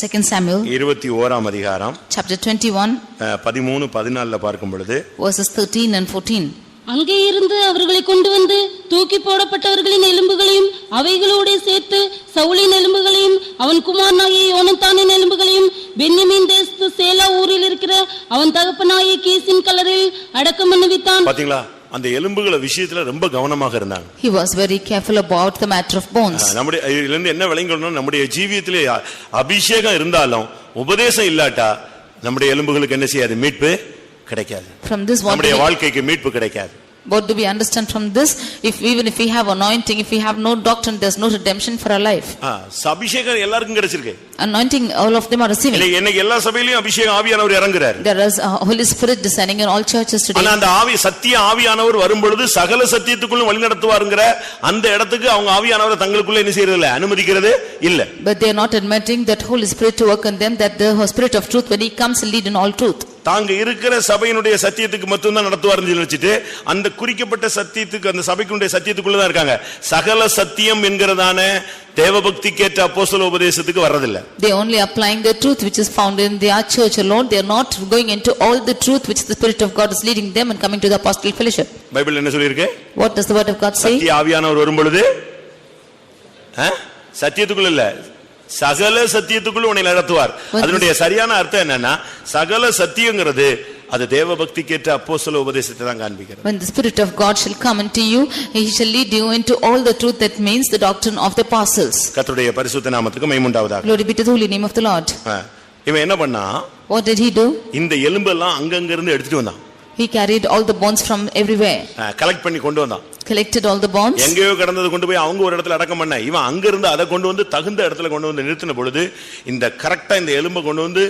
2 Samuel 21ஆம் அதிகாரம் chapter 21 13-14 பார்க்கும் பொழுது verses 13 and 14. அங்கே இருந்து அவர்களை கொண்டு வந்து தூக்கி போடப்பட்டவர்களின் எலும்புகளையும் அவைகளோடு சேர்த்து சவுலின் எலும்புகளையும் அவன் குமாரனாகிய யோனத்தானின் எலும்புகளையும் பென்யமீன் தேசத்து சேலா ஊரில் இருக்கிற அவன் தகப்பனாகிய கீசின் கல்லறையில் அடக்கம் பண்ணுவித்தான். பாத்தீங்களா? அந்த எலும்புகள விஷயத்துல ரொம்ப கவனமாக இருந்தாங்க. He was very careful about the matter of bones. நம்முடைய இதுல இருந்து என்ன விளங்கணும்? நம்முடைய ஜீவியத்திலே அபிஷேகம் இருந்தாலும் உபதேசம் இல்லாட்டா நம்முடைய எலும்புகளுக்கு என்ன செய்யாது? மீட்பு கிடைக்காது. நம்முடைய வாழ்க்கைக்கு மீட்பு கிடைக்காது. What do we understand from this? Even if we have anointing, if we have no doctrine, there's no redemption for our life. அபிஷேகம் எல்லாருக்கும் கிடைச்சிருக்கு. Anointing all of them are receiving. இல்லை இன்னைக்கு எல்லா சபையிலும் அபிஷேகம் ஆவியானவர் இறங்குறார். There is a Holy Spirit descending in all churches today. ஆனா அந்த சத்திய ஆவியானவர் வரும் பொழுது சகல சத்தியத்துக்குள்ள வழி நடத்துவாருங்கற அந்த இடத்துக்கு அவங்க ஆவியானவரை தங்களுக்குள்ள என்ன செய்யறது இல்ல, அனுமதிக்கிறது இல்ல. But they are not admitting that Holy Spirit to work in them, that the Spirit of truth when he comes lead in all truth. தாங்க இருக்கிற சபையினுடைய சத்தியத்துக்கு மட்டும்தான் நடத்துவார்னு வச்சுட்டு அந்த குறிக்கப்பட்ட சத்தியத்துக்கு அந்த சபைக்குடைய சத்தியத்துக்குள்ளதான் இருக்காங்க. சகல சத்தியம் என்கிறதான தேவபக்திக்கேற்ற அப்போஸ்தல உபதேசத்துக்கு வர்றதில்லை. They only applying the truth which is found in their church alone. They are not going into all the truth which the Spirit of God is leading them and coming to the apostolic fellowship. Bible என்ன சொல்லிருக்கு? What does the word of God say? சத்திய ஆவியானவர் வரும் பொழுது சத்தியத்துக்குள்ள இல்ல, சகல சத்தியத்துக்குள்ள உன்னை நடத்துவார். அதனுடைய சரியான அர்த்தம் என்னன்னா, சகல சத்தியங்கிறது அது தேவபக்திக்கேற்ற அப்போஸ்தல உபதேசத்தை தான் காண்பிக்கிறது. When the Spirit of God shall come into you, he shall lead you into all the truth that means the doctrine of the apostles. கர்த்தருடைய பரிசுத்த நாமத்துக்கு மகிமை உண்டாவதாக. Glory be to the holy name of the Lord. இவன் என்ன பண்ணா? What did he do? இந்த எலும்பெல்லாம் அங்கங்க இருந்து எடுத்துட்டு வந்தான். He carried all the bones from everywhere. Collect பண்ணி கொண்டு வந்தான். Collected all the bones. எங்கேயோ கடந்தது கொண்டு போய் அவங்க ஒரு இடத்துல அடக்கம் பண்ண, இவன் அங்க இருந்து அதை கொண்டு வந்து தகுந்த இடத்துல கொண்டு வந்து நிறுத்தின பொழுது இந்த கரெக்டா இந்த எலும்பை கொண்டு வந்து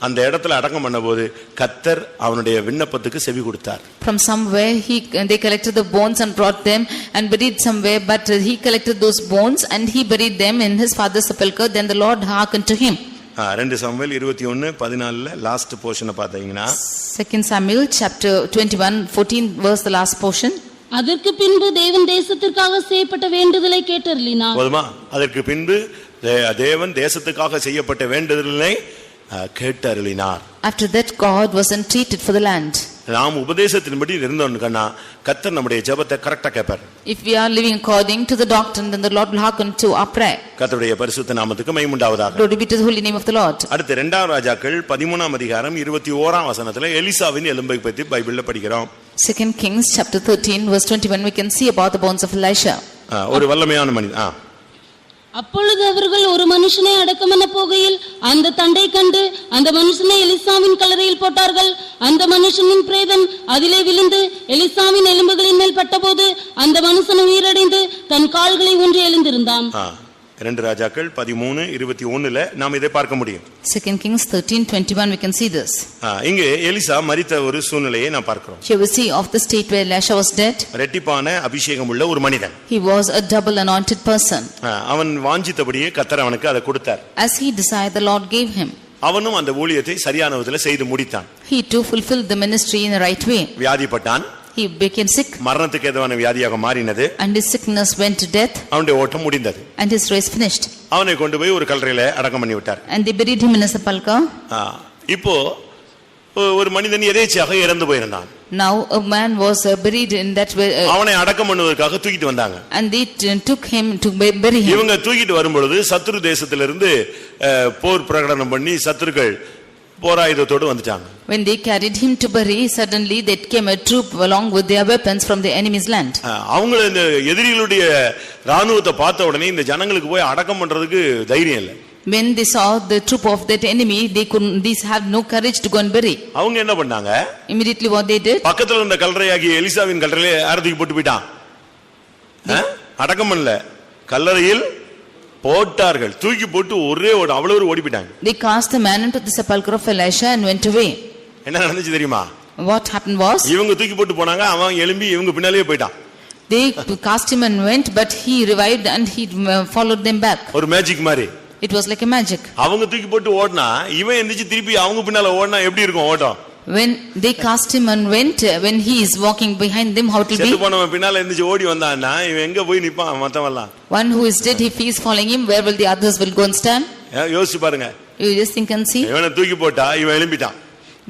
அந்த இடத்துல அடக்கம் பண்ண போது கர்த்தர் அவனுடைய விண்ணப்பத்துக்கு செவி கொடுத்தார். From somewhere they collected the bones and brought them and buried somewhere, but he collected those bones and he buried them in his father's sepulchre. Then the Lord hearkened to him. 2 Samuel 21:14 last போர்ஷனை பார்த்தீங்கன்னா 2 Samuel chapter 21:14 verse the last portion. அதற்கு பின்பு தேவன் தேசத்திற்காக செய்யப்பட்ட வேண்டுதலை கேட்டருளினார். போதுமா? அதற்கு பின்பு தேவன் தேசத்துக்காக செய்யப்பட்ட வேண்டுதலை கேட்டருளினார். After that God was entreated for the land. நாம் உபதேசத்தின்படி இருந்தோம்னா கர்த்தர் நம்முடைய ஜெபத்தை கரெக்ட்டா கேட்பார். If we are living according to the doctrine, then the Lord will hearken to our prayer. கர்த்தருடைய பரிசுத்த நாமத்துக்கு மகிமை உண்டாவதாக. Glory be to the holy name of the Lord. அடுத்து 2 ராஜாக்கள் 13 அதிகாரம் 21 வசனத்துல எலிசாவின் எலும்பை பற்றி பைபிள்ல படிக்கிறோம். 2 Kings chapter 13 verse 21 we can see about the bones of Elisha. ஒரு வல்லமையான மனிதன். அப்பொழுது அவர்கள் ஒரு மனுஷனை அடக்கம் பண்ண போகையில் அந்த தண்டை கண்டு அந்த மனுஷனை எலிசாவின் கல்லறையில் போட்டார்கள். அந்த மனுஷனின் பிரேதம் அதிலே விழுந்து எலிசாவின் எலும்புகளின் மேல் பட்டபோது அந்த மனுஷன் உயிரடைந்து தன் கால்களை ஊன்றி எழுந்திருந்தான். 2 ராஜாக்கள் 13:21 நாம் இதை பார்க்க முடியும். 2 Kings 13:21 we can see this. இங்கே எலிசா மரித்த ஒரு சூழ்நிலையை நாம் பார்க்கிறோம். Here we see of the state where Elisha was dead. இரட்டிப்பான அபிஷேகம் உள்ள ஒரு மனிதன். He was a double anointed person. அவன் வாஞ்சித்தபடியே கர்த்தர் அவனுக்கு அதை கொடுத்தார். As he desired, the Lord gave him. அவனும் அந்த ஊழியத்தை சரியான விதத்தில் செய்து முடித்தான். He too fulfilled the ministry in the right way. வியாதிப்பட்டான். He became sick. மரணத்துக்கு ஏதுவான வியாதியாக மாறினது. And his sickness went to death. அவனுடைய ஓட்டம் முடிந்தது. And his race finished. அவனை கொண்டு போய் ஒரு கல்லறையில அடக்கம் பண்ணி விட்டார். And they buried him in a sepulchre. இப்போ ஒரு மனிதன் எதேச்சையாக இறந்து போயிருந்தான். Now a man was buried in that way. அவனை அடக்கம் பண்ணுவதற்காக தூக்கிட்டு வந்தாங்க. And they took him to bury him. இவங்க தூக்கிட்டு வரும்பொழுது சத்துரு தேசத்திலிருந்து போர் பிரகடனம் பண்ணி சத்துருக்கள் போராயுதத்தோடு வந்துட்டாங்க. When they carried him to bury, suddenly there came a troop along with their weapons from the enemy's land. அவங்க இந்த எதிரிகளுடைய ராணுவத்தை பார்த்த உடனே இந்த ஜனங்களுக்கு போய் அடக்கம் பண்றதுக்கு தைரியம் இல்லை. When they saw the troop of that enemy, these have no courage to go and bury. அவங்க என்ன பண்ணாங்க? Immediately what they did? பக்கத்துல இருந்த கல்லறையாகிய எலிசாவின் கல்லறையிலே ஆரதிக்கு போட்டு போயிட்டான். அடக்கம் பண்ணல, கல்லறையில் போட்டார்கள். தூக்கி போட்டு ஒரே அவ்வளவு ஓடி போயிட்டாங்க. They cast the man into the sepulchre of Elisha and went away. என்ன நடந்துச்சு தெரியுமா? What happened was, இவங்க தூக்கி போட்டு போனாங்க, அவன் எழும்பி இவங்க பின்னாலேயே போயிட்டான். They cast him and went, but he revived and he followed them back. ஒரு மேஜிக் மாதிரி. It was like a magic. அவங்க தூக்கி போட்டு ஓடுனா இவன் எந்திரிச்சு திருப்பி அவங்க பின்னால ஓடுனா எப்படி இருக்கும் ஓட்டம்? When they cast him and went, when he is walking behind them, how it will be? செத்து போனவன் பின்னால எந்திரிச்சு ஓடி வந்தான்னா இவன் எங்க போய் நிப்பான் மத்தவெல்லாம்? One who is dead, if he is following him, where will the others will go and stand? யோசிச்சு பாருங்க. You just think and see. இவனை தூக்கி போட்டா இவன் எழும்பிட்டான்.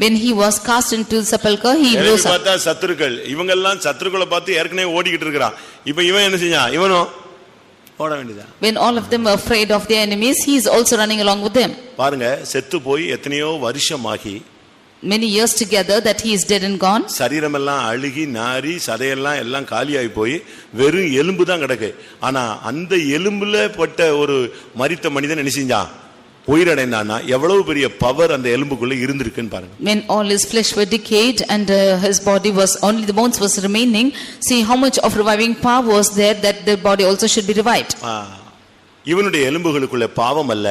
When he was cast into the sepulchre, he rose up. பார்த்தா சத்துருக்கள் இவங்க எல்லாம் சத்துருக்களை பார்த்து ஏற்கனவே ஓடிக்கிட்டு இருக்கான். இப்போ இவன் என்ன செஞ்சான்? இவனும் ஓட வேண்டியதா? When all of them were afraid of their enemies, he is also running along with them. பாருங்க, செத்து போய் எத்தனையோ வருஷமாகி many years together that he is dead and gone. சரீரம் எல்லாம் அழுகி நாரி சதையெல்லாம் எல்லாம் காலியாகி போய் வெறும் எலும்பு தான் கிடக்கு. ஆனா அந்த எலும்புல பட்ட ஒரு மரித்த மனிதன் என்ன செஞ்சான்? உயிரடைந்தானா எவ்வளவு பெரிய பவர் அந்த எலும்புக்குள்ள இருந்திருக்குன்னு பாருங்க. When all his flesh were decayed and his body was only the bones was remaining, see how much of reviving power was there that the body also should be revived. இவனுடைய எலும்புகளுக்குள்ளே பாவம் அல்ல,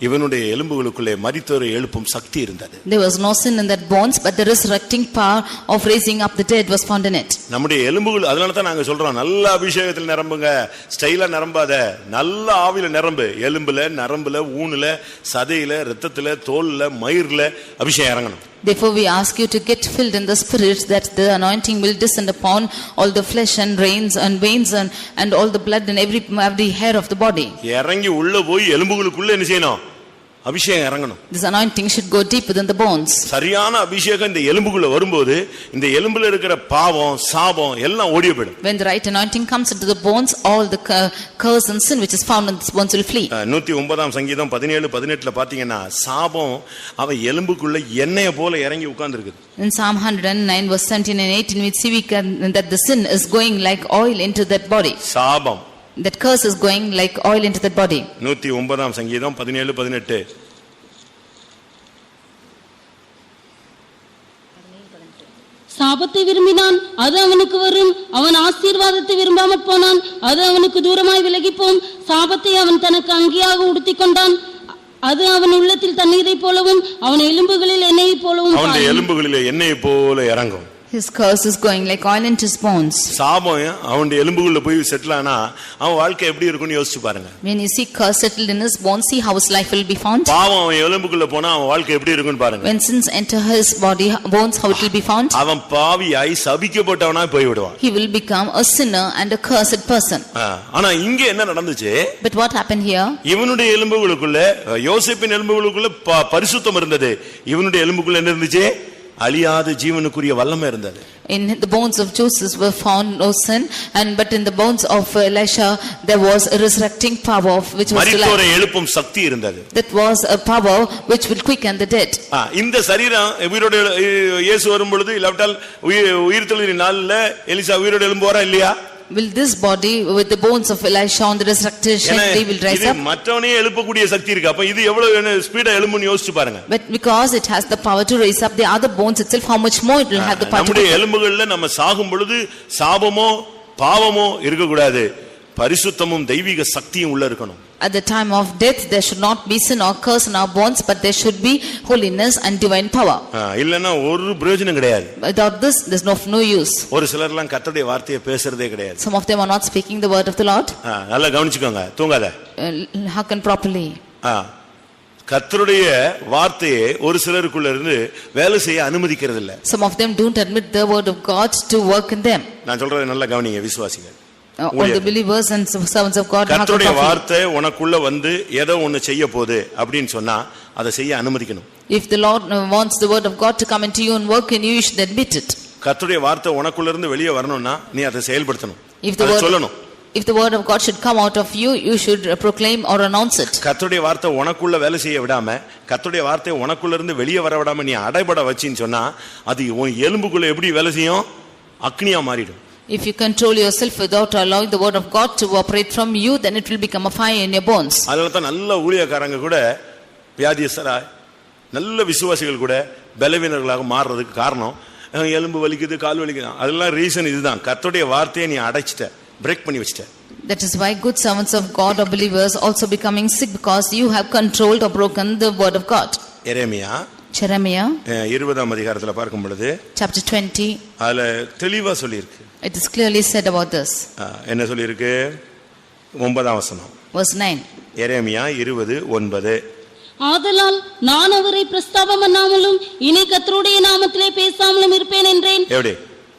இவனுடைய எலும்புகளுக்குள்ளே மரித்தோரை எழுப்பும் சக்தி இருந்தது. There was no sin in that bones, but the resurrecting power of raising up the dead was found in it. நம்முடைய எலும்புகள், அதனால தான் நாங்க சொல்றோம் நல்ல அபிஷேகத்தில் நிரம்புங்க, ஸ்டைலா நிரம்பாத, நல்ல ஆவியில நிரம்பு. எலும்புல, நரம்புல, ஊனுல, சதையில, இரத்தத்துல, தோல்ல, மயிர்ல அபிஷேகம் இறங்கணும். Therefore we ask you to get filled in the spirit, that the anointing will descend upon all the flesh and veins and all the blood and every hair of the body. இறங்கி உள்ள போய் எலும்புகளுக்குள்ள என்ன செய்யணும்? அபிஷேகம் இறங்கணும். This anointing should go deep within the bones. சரியான அபிஷேகம் இந்த எலும்புக்குள்ள வரும்போது இந்த எலும்புல இருக்கிற பாவம், சாபம் எல்லாம் ஓடி போய்டும். When the right anointing comes into the bones, all the curse and sin which is found in these bones will flee. 109 சங்கீதம் 17-18ல பாத்தீங்கன்னா சாபம் அவ எலும்புக்குள்ள எண்ணெய போல இறங்கி உட்கார்ந்திருக்கு. In Psalm 109 verse 17 and 18 we see that the sin is going like oil into that body. சாபம், that curse is going like oil into that body. 109 சங்கீதம் 17-18. சாபத்தை விரும்பினான், அது அவனுக்கு வரும். அவன் ஆசீர்வாதத்தை விரும்பாமற் போனான், அது அவனுக்கு தூரமாய் விலகிப்போம். சாபத்தை அவன் தனக்கு அங்கியாக உடுத்திக் கொண்டான், அது அவன் உள்ளத்தில் தண்ணீரை போலவும் அவன் எலும்புகளில் எண்ணெயை போலவும். அவனுடைய எலும்புகளிலே எண்ணெய் போல இறங்கும். His curse is going like oil into his bones. சாபம் அவனுடைய எலும்புக்குள்ள போய் செட்டில் ஆனா அவன் வாழ்க்கை எப்படி இருக்கும்னு யோசிச்சு பாருங்க. When you see curse settled in his bones, see how his life will be found. பாவம் அவன் எலும்புக்குள்ள போனா அவன் வாழ்க்கை எப்படி இருக்கும்னு பாருங்க. When sins enter his body bones, how it will be found? அவன் பாவியாய் சபிக்கப்பட்டவனாய் போய் விடுவான். He will become a sinner and a cursed person. ஆனா இங்க என்ன நடந்துச்சு? But what happened here? இவனுடைய எலும்புகளுக்குள்ள, யோசேப்பின் எலும்புகளுக்குள்ள பரிசுத்தம் இருந்தது. இவனுடைய எலும்புக்குள்ள என்ன இருந்துச்சு? அழியாத ஜீவனுக்குரிய வல்லமை இருந்தது. In the bones of Joseph were found no sin, but in the bones of Elisha there was a resurrecting power which was to life. மரித்தோரை எழுப்பும் சக்தி இருந்தது. That was a power which will quicken the dead. இந்த சரீரம் உயிரோடு இயேசு வரும் பொழுது இல்லாவிட்டால் உயிர்த்தெழுதலின் நாள்ல எலிசா உயிரோடு எழும்புவாரா இல்லையா? Will this body with the bones of Elisha on the resurrection day will rise up? மற்றவனே எழுப்பக்கூடிய சக்தி இருக்கு. அப்ப இது எவ்வளவு ஸ்பீடா எழும்புன்னு யோசிச்சு பாருங்க. But because it has the power to raise up the other bones itself, how much more it will have the power. நம்முடைய எலும்புகள்ல நம்ம சாகும் பொழுது சாபமோ பாவமோ இருக்க கூடாது, பரிசுத்தமும் தெய்வீக சக்தியும் உள்ள இருக்கணும். At the time of death there should not be sin or curse in our bones, but there should be holiness and divine power. இல்லனா ஒரு பிரயோஜனம் கிடையாது. Without this there is no use. ஒரு சிலர்லாம் கர்த்தருடைய வார்த்தையை பேசுறதே கிடையாது. Some of them are not speaking the word of the Lord. நல்லா கவனிச்சுக்கோங்க, தூங்காத. Hearken properly. கர்த்தருடைய வார்த்தையை ஒரு சிலருக்குள்ள இருந்து வேலை செய்ய அனுமதிக்கிறது இல்ல. Some of them don't admit the word of God to work in them. நான் சொல்றதை நல்லா கவனிங்க விசுவாசிகள். All the believers and servants of God. கர்த்தருடைய வார்த்தை உனக்குள்ள வந்து ஏதோ ஒன்னு செய்ய போகுது அப்படினு சொன்னா அதை செய்ய அனுமதிக்கணும். If the Lord wants the word of God to come into you and work in you, you should admit it. கர்த்தருடைய வார்த்தை உனக்குள்ள இருந்து வெளியே வரணும்னா நீ அதை செயல்படுத்தணும். அதை சொல்லணும். If the word of God should come out of you, you should proclaim or announce it. கர்த்தருடைய வார்த்தை உனக்குள்ள வேலை செய்ய விடாம, கர்த்தருடைய வார்த்தை உனக்குள்ள இருந்து வெளியே வர விடாம நீ அடைபட வச்சின்னு சொன்னா அது உன் எலும்புக்குள்ள எப்படி வேலை செய்யும்? அக்னியா மாறிடும். If you control yourself without allowing the word of God to operate from you, then it will become a fire in your bones. அதனால தான் நல்ல ஊழியக்காரங்க கூட வியாதியஸ்தரா, நல்ல விசுவாசிகள் கூட பலவீனர்களாக மாறுறதுக்கு காரணம் எலும்பு வலிக்குது, கால் வலிக்குது. அதெல்லாம் ரீசன் இதுதான். கர்த்தருடைய வார்த்தையை நீ அடைச்சிட்ட, பிரேக் பண்ணி வச்சிட்ட. That is why good servants of God or believers also becoming sick, because you have controlled or broken the word of God. Jeremiah 20ஆம் அதிகாரத்துல பார்க்கும் பொழுது chapter 20 அதுல தெளிவா சொல்லி இருக்கு. It is clearly said about this. என்ன சொல்லி இருக்கு? 9ஆம் வசனம். Verse 9. எரேமியா 20:9. ஆதலால் நான் அவரை பிரஸ்தாபம் பண்ணாமலும் இனி கர்த்தருடைய நாமத்திலே பேசாமலும் இருப்பேன் என்றேன். எப்படி?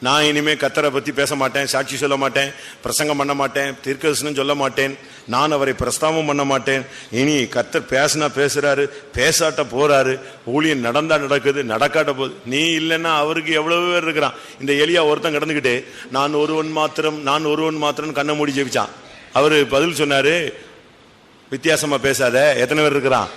நான் இனிமே கர்த்தரை பத்தி பேச மாட்டேன், சாட்சி சொல்ல மாட்டேன், பிரசங்கம் பண்ண மாட்டேன், தீர்க்கதரிசனம் சொல்ல மாட்டேன், நான் அவரை பிரஸ்தாபம் பண்ண மாட்டேன். இனி கர்த்தர் பேசினா பேசுறாரு, பேசாட்ட போறாரு, ஊழியம் நடந்தா நடக்குது, நடக்காட்ட போகுது. நீ இல்லைன்னா அவருக்கு எவ்வளவு பேர் இருக்கிறான். இந்த எலியா ஒருத்தன் கிடந்துகிட்டு நான் ஒருவன் மாத்திரம் கண்ணை மூடி ஜெபிச்சான். அவரு பதில் சொன்னாரு, வித்தியாசமா பேசாத, எத்தனை பேர் இருக்கிறான்?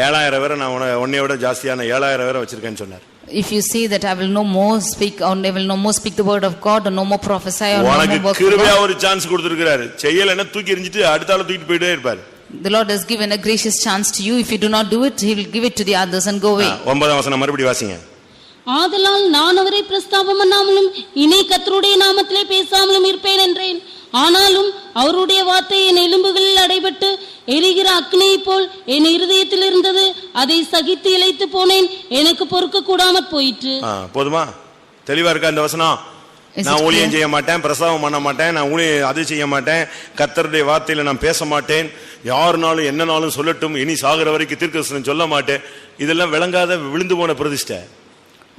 7000 பேரை நான் உன்னை விட ஜாஸ்தியான 7000 பேரை வச்சிருக்கேன்னு சொன்னார். If you say that I will no more speak or I will no more speak the word of God or no more prophesy or no more work for God. கிருபையா ஒரு சான்ஸ் கொடுத்திருக்காரு. செய்யலன்னா தூக்கி எறிஞ்சிட்டு அடுத்த ஆளை தூக்கிட்டு போயிட்டே இருப்பார். The Lord has given a gracious chance to you. If you do not do it, he will give it to the others and go away. 9ஆம் வசனம் மறுபடியும் வாசிங்க. ஆதலால் நான் அவரை பிரஸ்தாபம் பண்ணாமலும் இனி கர்த்தருடைய நாமத்திலே பேசாமலும் இருப்பேன் என்றேன். ஆனாலும் அவருடைய வார்த்தை என் எலும்புகளில் அடைபட்டு எரிகிற அக்னியைப் போல் என் இருதயத்தில் இருந்தது. அதை சகித்து இளைத்து போனேன், எனக்கு பொறுக்க கூடாமற் போயிற்று. போதுமா? தெளிவா இருக்கா இந்த வசனம்? நான் ஊழியம் செய்ய மாட்டேன், பிரசவம் பண்ண மாட்டேன், நான் ஊழியம் அது செய்ய மாட்டேன், கர்த்தருடைய வார்த்தையில நான் பேச மாட்டேன், யாருனாலும் என்னனாலும் சொல்லட்டும், இனி சாகிற வரைக்கும் தீர்க்கதரிசனம் சொல்ல மாட்டேன், இதெல்லாம் விளங்காத விழுந்து போன பிரதிஷ்டை.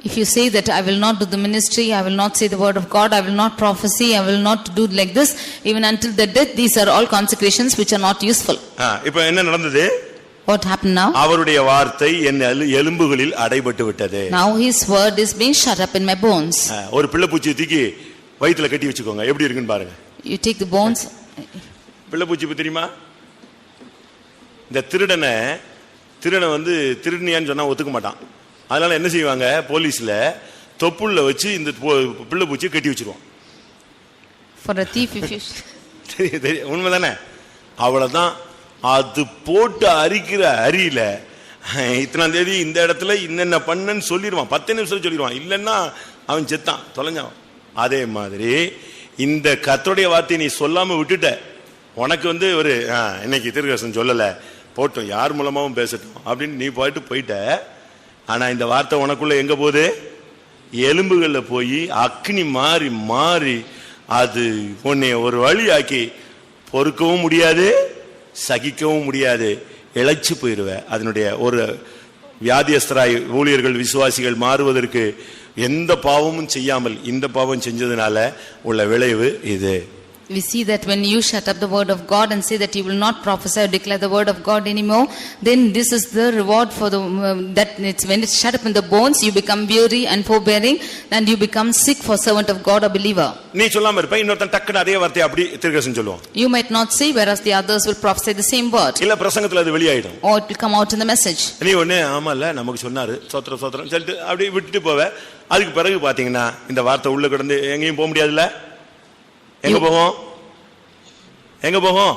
If you say that I will not do the ministry, I will not say the word of God, I will not prophesy, I will not do like this, even until the death, these are all consecrations which are not useful. இப்போ என்ன நடந்தது? What happened now? அவருடைய வார்த்தை என் எலும்புகளில் அடைபட்டு விட்டது. Now his word is being shut up in my bones. ஒரு பிள்ளை பூச்சி தூக்கி வயித்துல கட்டி வச்சுக்கோங்க, எப்படி இருக்குன்னு பாருங்க. You take the bones. பிள்ளை பூச்சி தெரியுமா? இந்த திருடனை வந்து திருடனியான்னு சொன்னா ஒத்துக்க மாட்டான். அதனால என்ன செய்வாங்க, போலீஸ்ல தொப்புள்ள வச்சு இந்த பிள்ளை பூச்சியை கட்டி வச்சிருவான். For a thief if you உண்மைதானே? அவ்வளவுதான். அது போட்டு அரிக்கிற அரியில இத்தனாம் தேதி இந்த இடத்துல இன்னென்ன பண்ணன்னு சொல்லிடுவான், 10 நிமிஷம் சொல்லிடுவான், இல்லைன்னா அவன் செத்தான், தொலைஞ்சான். அதே மாதிரி இந்த கர்த்தருடைய வார்த்தையை நீ சொல்லாம விட்டுட்ட, உனக்கு வந்து ஒரு இன்னைக்கு தீர்க்கதரிசனம் சொல்லல போட்டோம், யார் மூலமாவும் பேசட்டும் அப்படின்னு நீ போயிட்ட. ஆனா இந்த வார்த்தை உனக்குள்ள எங்க போகுது? எலும்புகள்ல போய் அக்னி மாறி மாறி அது உன்னை ஒரு வழியாக்கி பொறுக்கவும் முடியாது, சகிக்கவும் முடியாது, இழைச்சு போயிருவ. அதனுடைய ஒரு வியாதியஸ்தராய் ஊழியர்கள் விசுவாசிகள் மாறுவதற்கு எந்த பாவமும் செய்யாமல் இந்த பாவம் செஞ்சதுனால உள்ள விளைவு இது. We see that when you shut up the word of God and say that you will not prophesy or declare the word of God anymore, then this is the reward for the that it's when it's shut up in the bones, you become weary and forbearing, and you become sick for servant of God or believer. நீ சொல்லாம இருப்ப, இன்னொருத்தன் டக்குன்னு அதே வார்த்தையை அப்படி தீர்க்கதரிசனம் சொல்லுவான். You might not say, whereas the others will prophesy the same word. இல்ல பிரசங்கத்துல அது வெளியாயிடும், or it will come out in the message. நீ ஒண்ணு ஆமால நமக்கு சொன்னாரு சோத்திரம் சோத்திரம் சொல்லிட்டு அப்படி விட்டுட்டு போவ. அதுக்கு பிறகு பாத்தீங்கன்னா இந்த வார்த்தை உள்ள கிடந்து எங்கேயும் போக முடியாதுல்ல. எங்க போகும்? எங்க போகும்?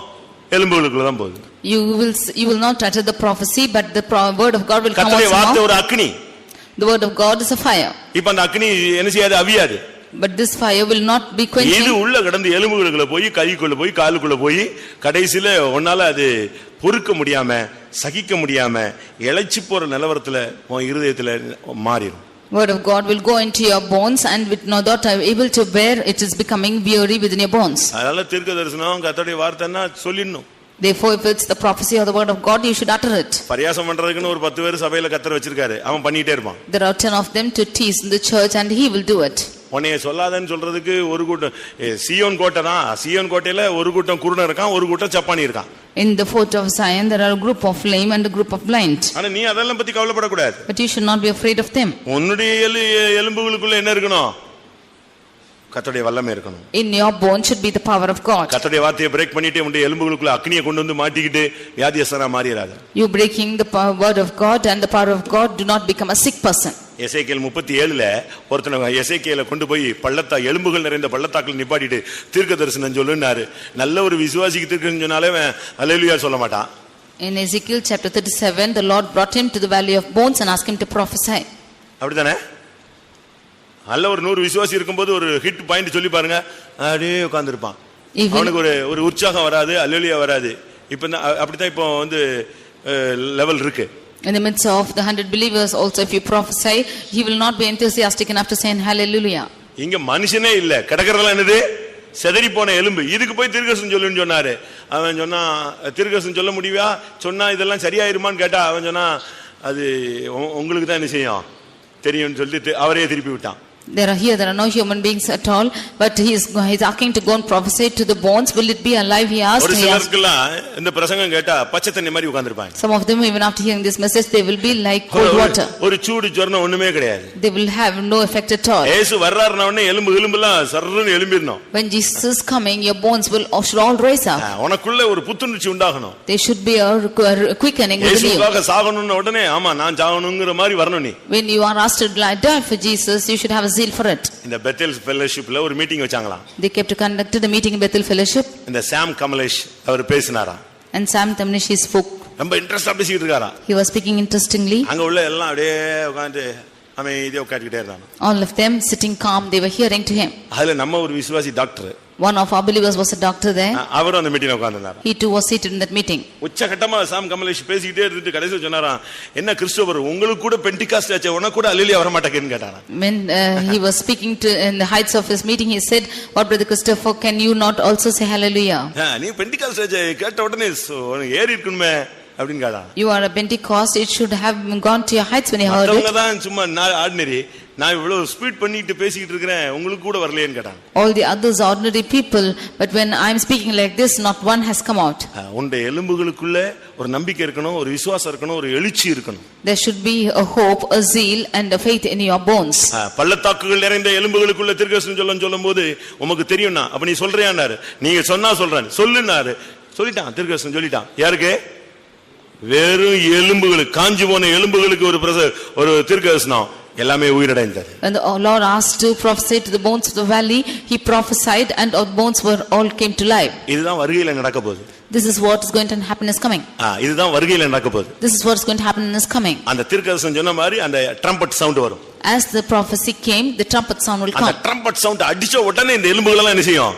எலும்புகளுக்குள்ள தான் போகுது. You will not utter the prophecy, but the word of God will come out. கர்த்தருடைய வார்த்தை ஒரு அக்னி. The word of God is a fire. இப்ப அந்த அக்னி என்ன செய்யாது? அவியாது. But this fire will not be quenched. இது உள்ள கடந்து எலும்புகளுக்குள்ள போய் கைக்குள்ள போய் காலுக்குள்ள போய் கடைசில ஒன்னால அது பொறுக்க முடியாம சகிக்க முடியாம இளைச்சு போற நிலவரத்துல உன் இருதயத்துல மாறிடும். Word of God will go into your bones, and with no doubt are able to bear, it is becoming weary within your bones. அதனால தீர்க்கதரிசனம் கர்த்தருடைய வார்த்தைன்னா சொல்லிடணும். Therefore, if it's the prophecy or the word of God, you should utter it. பரியாசம் பண்றதுக்குன்னு ஒரு 10 பேர் சபையில கர்த்தர் வச்சிருக்காரு, அவன் பண்ணிட்டே இருப்பான். There are 10 of them to tease in the church, and he will do it. உன்னைய சொல்லாதன்னு சொல்றதுக்கு ஒரு கூட்டம் சீயோன் கோட்டை தான். சீயோன் கோட்டையில ஒரு கூட்டம் குருடன் இருக்கான், ஒரு கூட்டம் சப்பானி இருக்கான். In the fort of Zion, there are a group of lame and a group of blind. ஆனா நீ அதெல்லாம் பத்தி கவலைப்படக்கூடாது. But you should not be afraid of them. உன்னுடைய எலும்புகளுக்குள்ள என்ன இருக்கணும்? கர்த்தருடைய வல்லமை இருக்கணும். In your bones should be the power of God. கர்த்தருடைய வார்த்தையை பிரேக் பண்ணிட்டு உன்னுடைய எலும்புகளுக்குள்ள அக்னியை கொண்டு வந்து மாட்டிக்கிட்டு வியாதியஸ்தரா மாறிராத. You breaking the word of God and the power of God, do not become a sick person. எசேக்கியேல் 37ல ஒருத்தன எசேக்கியேலை கொண்டு போய் பள்ளத்தா எலும்புகள் நிறைந்த பள்ளத்தாக்குல நிப்பாட்டிட்டு தீர்க்கதரிசனம் சொல்லுன்னாரு. நல்ல ஒரு விசுவாசிக்கு தீர்க்கதரிசனம் சொன்னாலே அல்லேலூயா சொல்ல மாட்டான். In Ezekiel chapter 37, the Lord brought him to the valley of bones and asked him to prophesy. அப்படிதானே? நல்ல ஒரு 100 விசுவாசி இருக்கும்போது ஒரு ஹிட் பாயிண்ட் சொல்லி பாருங்க, அப்படியே உட்கார்ந்திருப்பான். அவனுக்கு ஒரு உற்சாகம் வராது, அல்லேலூயா வராது. இப்போ அப்படிதான் இப்போ வந்து லெவல் இருக்கு. In the midst of the 100 believers also, if you prophesy, he will not be enthusiastic enough to say hallelujah. இங்க மனுஷனே இல்ல, கிடக்கிறதெல்லாம் என்னது? செதறி போன எலும்பு. இதுக்கு போய் தீர்க்கதரிசனம் சொல்லுன்னு சொன்னாரு. அவன் சொன்னா தீர்க்கதரிசனம் சொல்ல முடியா? சொன்னா இதெல்லாம் சரியாயிருமான்னு கேட்டா அவன் சொன்னா அது உங்களுக்கு தான் என்ன செய்யும் தெரியும்னு சொல்லிட்டு அவரே திருப்பி விட்டான். There are no human beings at all, but he is asking to go and prophesy to the bones. Will it be alive? He asked. ஒரு சிலர்க்கெல்லாம் இந்த பிரசங்கம் கேட்டா பச்சை தண்ணி மாதிரி உட்கார்ந்திருப்பாங்க. Some of them, even after hearing this message, they will be like cold water. ஒரு சூடு ஜுரம் ஒண்ணுமே கிடையாது. They will have no effect at all. இயேசு வர்றாருன உடனே எலும்புலாம் சர்றன்னு எழும்பிரணும். When Jesus is coming, your bones should all rise up. உனக்குள்ள ஒரு புத்துணர்ச்சி உண்டாகணும். There should be a quickening within you. இயேசுக்காக சாகணும்னு உடனே ஆமா நான் சாகணும்ங்கற மாதிரி வரணும் நீ. When you are asked to die for Jesus, you should have a zeal for it. இந்த பெத்தேல் ஃபெல்லோஷிப்ல ஒரு meeting வச்சாங்களாம். They kept to conduct the meeting in Bethel Fellowship. இந்த சாம் கமலேஷ் அவர் பேசினாராம். And Sam Tamnish spoke. ரொம்ப இன்ட்ரஸ்டா பேசிட்டு இருக்காராம். He was speaking interestingly. அங்க உள்ள எல்லாம் அப்படியே உட்கார்ந்து அமைதியா உட்கார்ந்துட்டே இருந்தாங்க. All of them sitting calm, they were hearing to him. அதுல நம்ம ஒரு விசுவாசி doctor. One of our believers was a doctor there. அவரும் அந்த மீட்டிங்ல உட்கார்ந்திருந்தார். He too was seated in that meeting. உச்சகட்டமா சாம் கமலேஷ் பேசிட்டே இருந்துட்டு கடைசில சொன்னாராம், என்ன கிறிஸ்தோபர் உங்களுக்கு கூட பெண்டிகாஸ்ட் ஆச்சே, உனக்கு கூட அல்லேலூயா வர மாட்டேங்குன்னு கேட்டாராம். When he was speaking to in the heights of his meeting, he said, "What, Brother Christopher, can you not also say hallelujah?" நீ பெண்டிகாஸ்ட் ஆச்சே கேட்ட உடனே ஏறி இருக்கணுமே அப்படினு கேட்டாராம். You are a Pentecost, it should have gone to your heights when you heard it. அவங்க தான் சும்மா ஆர்டினரி, நான் இவ்வளவு ஸ்பீட் பண்ணிட்டு பேசிட்டு இருக்கேன், உங்களுக்கு கூட வரலையேன்னு கேட்டாங்க. All the others are ordinary people, but when I am speaking like this, not one has come out. உன்னுடைய எலும்புகளுக்குள்ள ஒரு நம்பிக்கை இருக்கணும், ஒரு விசுவாசம் இருக்கணும், ஒரு எழுச்சி இருக்கணும். There should be a hope, a zeal and a faith in your bones. பள்ளத்தாக்குகள் நிறைந்த எலும்புகளுக்குள்ள தீர்க்கதரிசனம் சொல்லும்போது உமக்கு தெரியும்னா, அப்ப நீ சொல்றியானாரு, நீங்க சொன்னா சொல்றேன் சொல்லுனாரு, சொல்லிட்டான் தீர்க்கதரிசனம் சொல்லிட்டான். யாருக்கு? வெறும் எலும்புகளுக்கு, காஞ்சி போன எலும்புகளுக்கு ஒரு தீர்க்கதரிசனம், எல்லாமே உயிரடைந்தது. When the Lord asked to prophesy to the bones of the valley, he prophesied and our bones were all came to life. இதுதான் வருகையில நடக்க போகுது. This is what is going to happen in his coming. இதுதான் வருகையில நடக்க போகுது. This is what is going to happen in his coming. அந்த தீர்க்கதரிசனம் சொன்ன மாதிரி அந்த ட்ரம்பட் சவுண்ட் வரும். As the prophecy came, the trumpet sound will come. அந்த ட்ரம்பட் சவுண்ட் அடிச்ச உடனே இந்த எலும்புகள் எல்லாம் என்ன செய்யும்?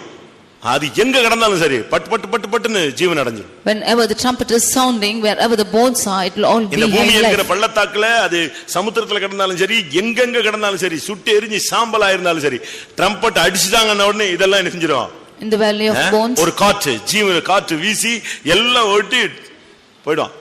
அது எங்க கடந்தாலும் சரி பட் பட் பட் பட்னு ஜீவன் அடைஞ்சிரும். Whenever the trumpet is sounding, wherever the bones are, it will all be alive. இந்த பூமியில இருக்கிற பள்ளத்தாக்குல, அது சமுத்திரத்துல கடந்தாலும் சரி, எங்கெங்க கடந்தாலும் சரி, சுட்டு எரிஞ்சு சாம்பலா இருந்தாலும் சரி, ட்ரம்பட் அடிச்சுட்டாங்கன்ன உடனே இதெல்லாம் என்ன செஞ்சிரும்? In the valley of bones, ஒரு காற்று, ஜீவன காற்று வீசி எல்லாம் ஓட்டி போய்டும்.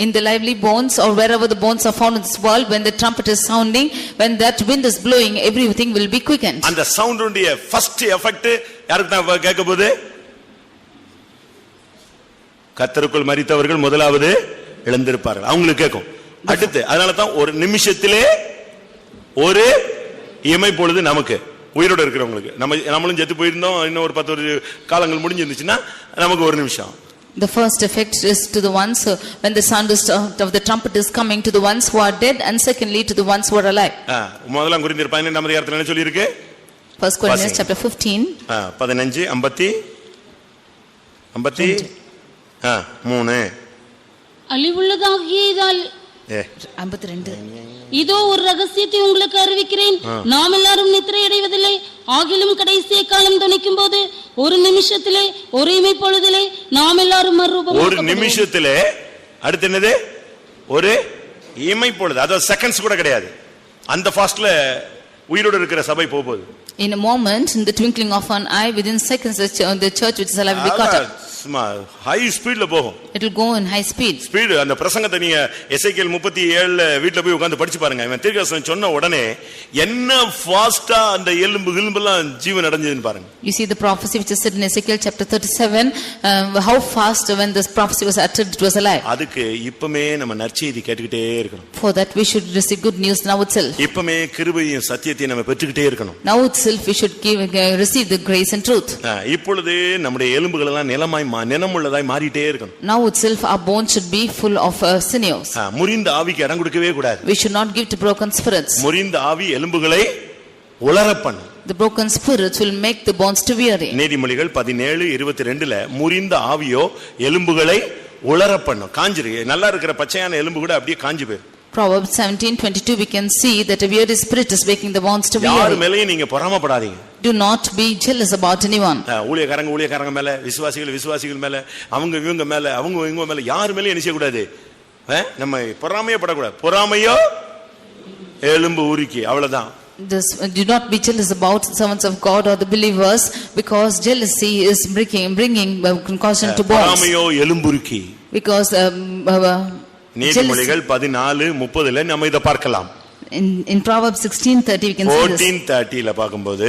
In the lively bones, or wherever the bones are found in this world, when the trumpet is sounding, when that wind is blowing, everything will be quickened. அந்த சவுண்ட் உடைய ஃபர்ஸ்ட் எஃபெக்ட் யாருக்கு தான் கேட்க போகுது? கர்த்தருக்குள் மரித்தவர்கள் முதலாவது எழுந்திருப்பார்கள், அவங்களுக்கு கேட்கும். அடுத்து அதனால தான் ஒரு நிமிஷத்திலே ஒரு இமை பொழுது நமக்கு உயிரோட இருக்கிறவங்களுக்கு, நம்மளும் செத்து போயிருந்தோம், இன்னும் ஒரு 10 காலங்கள் முடிஞ்சிருந்துச்சுன்னா நமக்கு ஒரு நிமிஷம். The first effect is to the ones when the sound of the trumpet is coming to the ones who are dead, and secondly to the ones who are alive. முதலாம் கொரிந்தியர் 12ஆம் அதிகாரத்துல என்ன சொல்லி இருக்கு? 1 Corinthians chapter 15 15 53 அழிவுள்ளதாகியதால் 52. இதோ ஒரு ரகசியத்தை உங்களுக்கு அறிவிக்கிறேன், நாம் எல்லாரும் நித்திரை அடைவதில்லை, ஆகிலும் கடைசி காலம் துணிக்கும் போது ஒரு நிமிஷத்திலே ஒரு இமை பொழுதிலே நாம் எல்லாரும் மறுரூபம். ஒரு நிமிஷத்திலே, அடுத்து என்னது? ஒரு இமை பொழுது, அதாவது செகண்ட்ஸ் கூட கிடையாது. அந்த ஃபாஸ்ட்ல உயிரோட இருக்கிற சபை போகுது. In a moment, in the twinkling of an eye, within seconds, the church which is alive will be caught up. High ஸ்பீட்ல போகும். It will go in high speed. Speed. அந்த பிரசங்கத்தை நீங்க எசேக்கியேல் 37 வீட்ல போய் உட்கார்ந்து படிச்சு பாருங்க. இவன் தீர்க்கதரிசனம் சொன்ன உடனே என்ன ஃபாஸ்டா அந்த எலும்புலாம் ஜீவன் அடைஞ்சதுன்னு பாருங்க. You see the prophecy which is said in Ezekiel chapter 37, how fast when this prophecy was uttered it was alive. அதுக்கு இப்பமே நம்ம நற்செய்தி கேட்டுக்கிட்டே இருக்கணும். For that we should receive good news now itself. இப்பமே கிருபையும் சத்தியத்தையும் நம்ம பெற்றுக்கிட்டே இருக்கணும். Now itself we should receive the grace and truth. இப்பொழுதே நம்முடைய எலும்புகள் எல்லாம் நிலமுள்ளதாய் மாறிட்டே இருக்கணும். Now itself our bones should be full of sinews. முறிந்த ஆவிக்கு இடம் கொடுக்கவே கூடாது. We should not give to broken spirits. முறிந்த ஆவி எலும்புகளை உலர பண்ணும். The broken spirits will make the bones to weary. நீதிமொழிகள் 17:22ல முறிந்த ஆவியோ எலும்புகளை உலர பண்ணும். காஞ்சிரு, நல்லா இருக்கிற பச்சையான எலும்பு கூட அப்படியே காஞ்சி போயிடும். Proverbs 17:22 we can see that a weary spirit is making the bones to weary. யார் மேலயும் நீங்க பொறாமைப்படாதீங்க. Do not be jealous about anyone. ஊழியக்காரங்க மேல, விசுவாசிகள் மேல, இவங்க மேல, இவங்க மேல, யார் மேலயும் என்ன செய்ய கூடாது? நம்ம பொறாமையே படக்கூடாது. பொறாமையோ எலும்பு உருக்கி, அவ்வளவுதான். Do not be jealous about servants of God or the believers, because jealousy is bringing caution to bones. பொறாமையோ எலும்புருக்கி. Because நீதிமொழிகள் 14:30ல நம்ம இத பார்க்கலாம். In Proverbs 16:30 we can see this. 14:30ல பாக்கும்போது,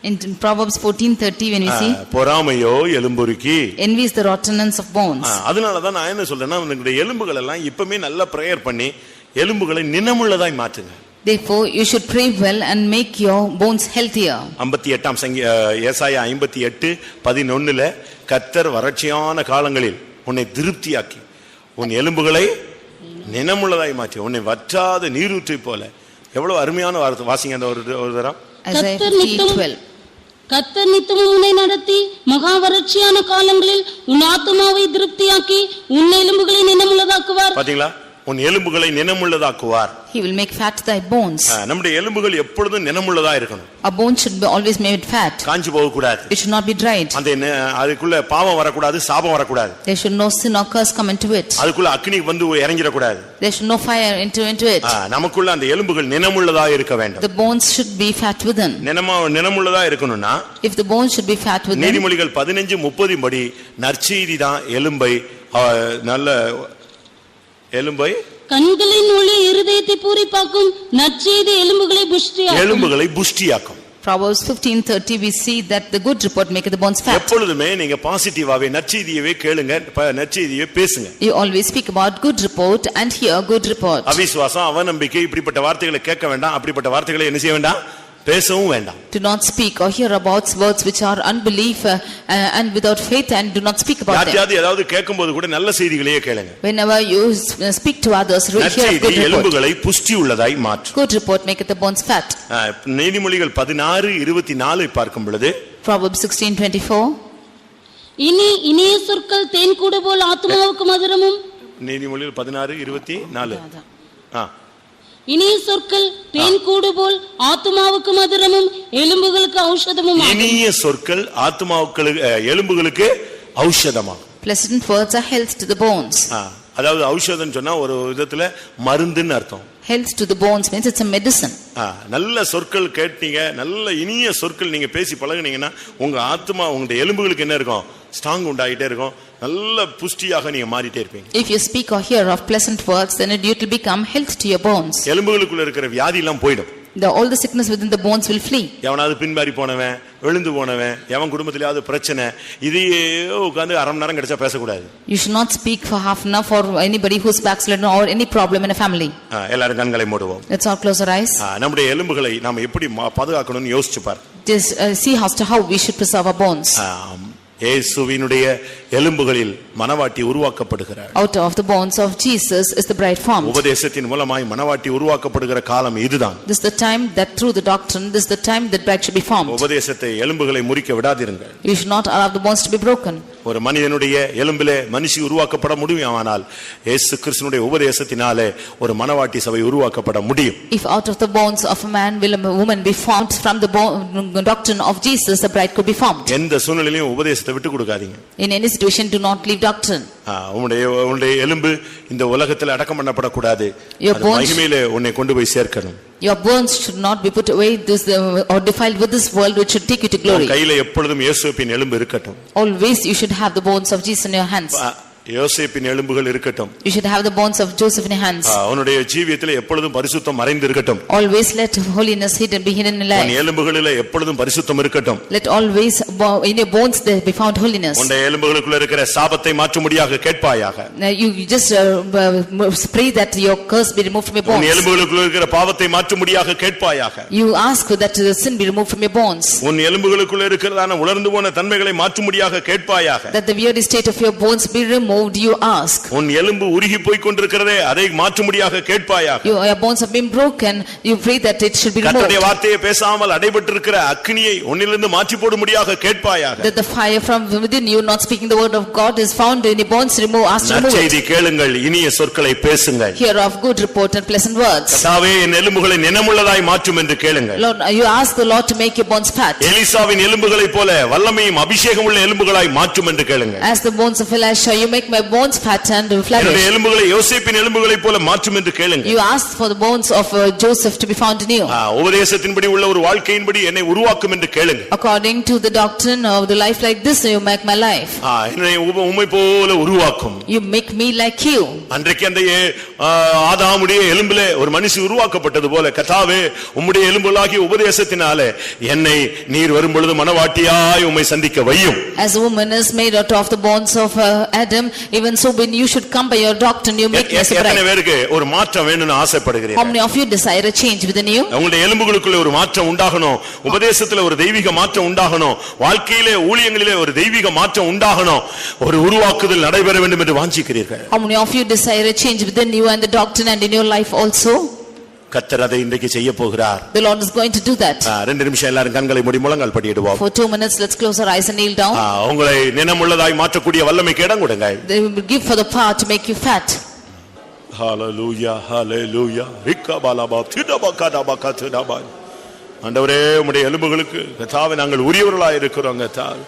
in Proverbs 14:30 when we see பொறாமையோ எலும்புருக்கி, envy is the rottenness of bones. அதனால தான் நான் என்ன சொல்றேன்னா, உங்களுடைய எலும்புகள் எல்லாம் இப்பமே நல்லா பிரேயர் பண்ணி எலும்புகளை நினமுள்ளதாய் மாற்றுங்க. Therefore you should pray well and make your bones healthier. 58 ஏசாயா 58:11ல கர்த்தர் வறட்சியான காலங்களில் உன்னை திருப்தியாக்கி உன் எலும்புகளை நினமுள்ளதாய் மாற்றி உன்னை வற்றாத நீரூற்றை போல. எவ்வளவு அருமையான வார்த்தை. வாசிங்க அந்த ஒரு தரம். கர்த்தர் நித்தமும் உன்னை நடத்தி மகா வறட்சியான காலங்களில் உன் ஆத்துமாவை திருப்தியாக்கி உன் எலும்புகளை நினமுள்ளதாக்குவார். பாத்தீங்களா? உன் எலும்புகளை நினமுள்ளதாக்குவார். He will make fat thy bones. நம்முடைய எலும்புகள் எப்பொழுதும் நினமுள்ளதா இருக்கணும். Our bones should be always made fat. காஞ்சு போக கூடாது. It should not be dried. அந்த அதுக்குள்ள பாவம் வரக்கூடாது, சாபம் வரக்கூடாது. There should no sin or curse come into it. அதுக்குள்ள அக்கினி வந்து இறங்கிர கூடாது. There should no fire into it. நமக்குள்ள அந்த எலும்புகள் நினமுள்ளதா இருக்க வேண்டும். The bones should be fat within. நினமுள்ளதா இருக்கணும்னா if the bones should be fat within. நீதிமொழிகள் 15:30 படி நற்செய்தி தான் எலும்பை நல்ல எலும்பை கண்களின் ஒளி இருதயத்தை பூரிப்பாக்கும், நற்செய்தி எலும்புகளை புஷ்டியாக்கும். Proverbs 15:30 we see that the good report maketh the bones fat. எப்பொழுதுமே நீங்க பாசிட்டிவாவே நற்செய்தியவே கேளுங்க, நற்செய்தியை பேசுங்க. You always speak about good report and hear good report. அவிசுவாசம், அவநம்பிக்கை இப்படிப்பட்ட வார்த்தைகளை கேட்க வேண்டாம், அப்படிப்பட்ட வார்த்தைகளை என்ன செய்ய வேண்டாம், பேசவும் வேண்டாம். Do not speak or hear about words which are unbelief and without faith, and do not speak about them. யாராவது ஏதாவது கேட்கும்போது கூட நல்ல செய்திகளையே கேளுங்க. Whenever you speak to others, hear good report. எலும்புகளை புஷ்டி உள்ளதாய் மாற்றும். Good report maketh the bones fat. நீதிமொழிகள் 16:24 பார்க்கும் பொழுது Proverbs 16:24 இனிய சொற்கள் தேன் கூடு போல் ஆத்துமாவுக்கு மதுரமும். நீதிமொழிகள் 16:24 இனிய சொற்கள் தேன் கூடு போல் ஆத்துமாவுக்கு மதுரமும், எலும்புகளுக்கு ஔஷதமும். இனிய சொற்கள் ஆத்துமாவுக்கு எலும்புகளுக்கு ஔஷதமாகும். Pleasant words are health to the bones. அதாவது ஔஷதம் சொன்னா ஒரு விதத்துல மருந்துன்னு அர்த்தம். Health to the bones means it's a medicine. நல்ல சொற்கள் கேட்டீங்க, நல்ல இனிய சொற்கள் நீங்க பேசி பழகுனீங்கன்னா உங்க ஆத்மா, உங்க எலும்புகளுக்கு என்ன இருக்கும், ஸ்ட்ராங் உண்டாயிட்டே இருக்கும், நல்ல புஷ்டியாக நீங்க மாறிட்டே இருப்பீங்க. If you speak or hear of pleasant words, then it will become health to your bones. எலும்புகளுக்குள்ள இருக்கிற வியாதி எல்லாம் போய்டும். All the sickness within the bones will flee. எவனாவது பின்பாரி போனவன், விழுந்து போனவன், எவன் குடும்பத்திலேயாவது பிரச்சனை, இதையே உட்கார்ந்து அரை மணி நேரம் கிடைச்சா பேசக்கூடாது. You should not speak for half an hour for anybody who's backslidden or any problem in a family. எல்லாரும் கண்களை மூடுவோம். Let's all close our eyes. நம்முடைய எலும்புகளை நாம எப்படி பாதுகாக்கணும்னு யோசிச்சு பார். Just see how we should preserve our bones. இயேசுவினுடைய எலும்புகளில் மனவாட்டி உருவாக்கப்படுகிறார். Out of the bones of Jesus is the bride formed. உபதேசத்தின் மூலமாய் மனவாட்டி உருவாக்கப்படுகிற காலம் இதுதான். This is the time that through the doctrine, this is the time that bride should be formed. உபதேசத்தை எலும்புகளை முறிக்க விடாதீர்கள். You should not allow the bones to be broken. ஒரு மனிதனுடைய எலும்பிலே மனுஷி உருவாக்கப்பட முடியுமானால் இயேசு கிறிஸ்துவினுடைய உபதேசத்தினாலே ஒரு மனவாட்டி சபை உருவாக்கப்பட முடியும். If out of the bones of a man will a woman be formed, from the doctrine of Jesus the bride could be formed. எந்த சூழ்நிலையிலும் உபதேசத்தை விட்டு கொடுக்காதீங்க. In any situation do not leave doctrine. உன்னுடைய எலும்பு இந்த உலகத்தில் அடக்கம் பண்ணப்படக்கூடாது. மகிமையிலே உன்னை கொண்டு போய் சேர்க்கணும். Your bones should not be put away or defiled with this world, which should take you to glory. கையில எப்பொழுதும் இயேசுவின் எலும்பு இருக்கட்டும். Always you should have the bones of Jesus in your hands. யோசேப்பின் எலும்புகள் இருக்கட்டும். You should have the bones of Joseph in your hands. அவனுடைய ஜீவியத்திலே எப்பொழுதும் பரிசுத்தம் மறைந்து இருக்கட்டும். Always let holiness be hidden in life. உன் எலும்புகளிலே எப்பொழுதும் பரிசுத்தம் இருக்கட்டும். Let always in your bones there be found holiness. உன் எலும்புகளுக்குள்ள இருக்கிற சாபத்தை மாற்றும்படியாக கேட்பாயாக. You just pray that your curse be removed from your bones. உன் எலும்புகளுக்குள்ள இருக்கிற பாவத்தை மாற்றும்படியாக கேட்பாயாக. You ask that the sin be removed from your bones. உன் எலும்புகளுக்குள்ள இருக்கிறதான உலர்ந்து போன தன்மைகளை மாற்றும்படியாக கேட்பாயாக. That the weary state of your bones be removed, you ask. உன் எலும்பு உருகி போய் கொண்டிருக்கிறதே அதை மாற்றும்படியாக கேட்பாயாக. Your bones have been broken, you pray that it should be removed. கர்த்தருடைய வார்த்தையை பேசாமல் அடைபட்டிருக்கிற அக்கினியை உன்னிலிருந்து மாற்றி போடும்படியாக கேட்பாயாக. That the fire from within you not speaking the word of God is found in your bones, remove, ask to remove it. நற்செய்தி கேளுங்கள், இனிய சொற்களை பேசுங்கள். Hear of good report and pleasant words. கர்த்தாவே என் எலும்புகளை நினமுள்ளதாய் மாற்றும் என்று கேளுங்கள். Lord, you ask the Lord to make your bones fat. எலிசாவின் எலும்புகளைப் போல வல்லமையும் அபிஷேகம் உள்ள எலும்புகளாய் மாற்றும் என்று கேளுங்கள். As the bones of Elisha, you make my bones fat and flourish. என்னுடைய எலும்புகளை யோசேப்பின் எலும்புகளைப் போல மாற்றும் என்று கேளுங்கள். You ask for the bones of Joseph to be found in you. உபதேசத்தின்படி உள்ள ஒரு வாழ்க்கையின்படி என்னை உருவாக்கும் என்று கேளுங்கள். According to the doctrine of the life like this, you make my life. என்னை உம்மை போல உருவாக்கும். You make me like you. அன்றைக்கு அந்த ஆதாமுடைய எலும்பிலே ஒரு மனுஷன் உருவாக்கப்பட்டது போல கர்த்தாவே உம்முடைய எலும்புகளாகிய உபதேசத்தினாலே என்னை நீர் வரும்பொழுது மனவாட்டியாய் உம்மை சந்திக்க வையும். As a woman is made out of the bones of Adam, even so when you should come by your doctrine, you make me as a bride. எத்தனை பேருக்கு ஒரு மாற்றம் வேணும்னு ஆசைப்படுகிறீர்கள்? How many of you desire a change within you? உங்களுடைய எலும்புகளுக்குள்ள ஒரு மாற்றம் உண்டாகணும், உபதேசத்துல ஒரு தெய்வீக மாற்றம் உண்டாகணும், வாழ்க்கையிலே ஊழியங்களிலே ஒரு தெய்வீக மாற்றம் உண்டாகணும், ஒரு உருவாக்குதல் நடைபெற வேண்டும் என்று வாஞ்சிக்கிறீர்கள்? How many of you desire a change within you and the doctrine and in your life also? கர்த்தர் அதை இன்றைக்கு செய்ய போகிறார். The Lord is going to do that. 2 நிமிஷம் எல்லாரும் கண்களை மூடி முழங்கால் படியிடுவோம். For 2 minutes let's close our eyes and kneel down. உங்களை நினமுள்ளதாய் மாற்றக்கூடிய வல்லமைக்கு இடம் கொடுங்க. They will give for the power to make you fat. ஹalleluya ஹalleluya ரிக்கபாலபா திடபகடபக திடபா. ஆண்டவரே உம்முடைய எலும்புகளுக்கு கர்த்தாவே நாங்கள் உரியவர்களாய் இருக்கிறோம் கர்த்தாவே.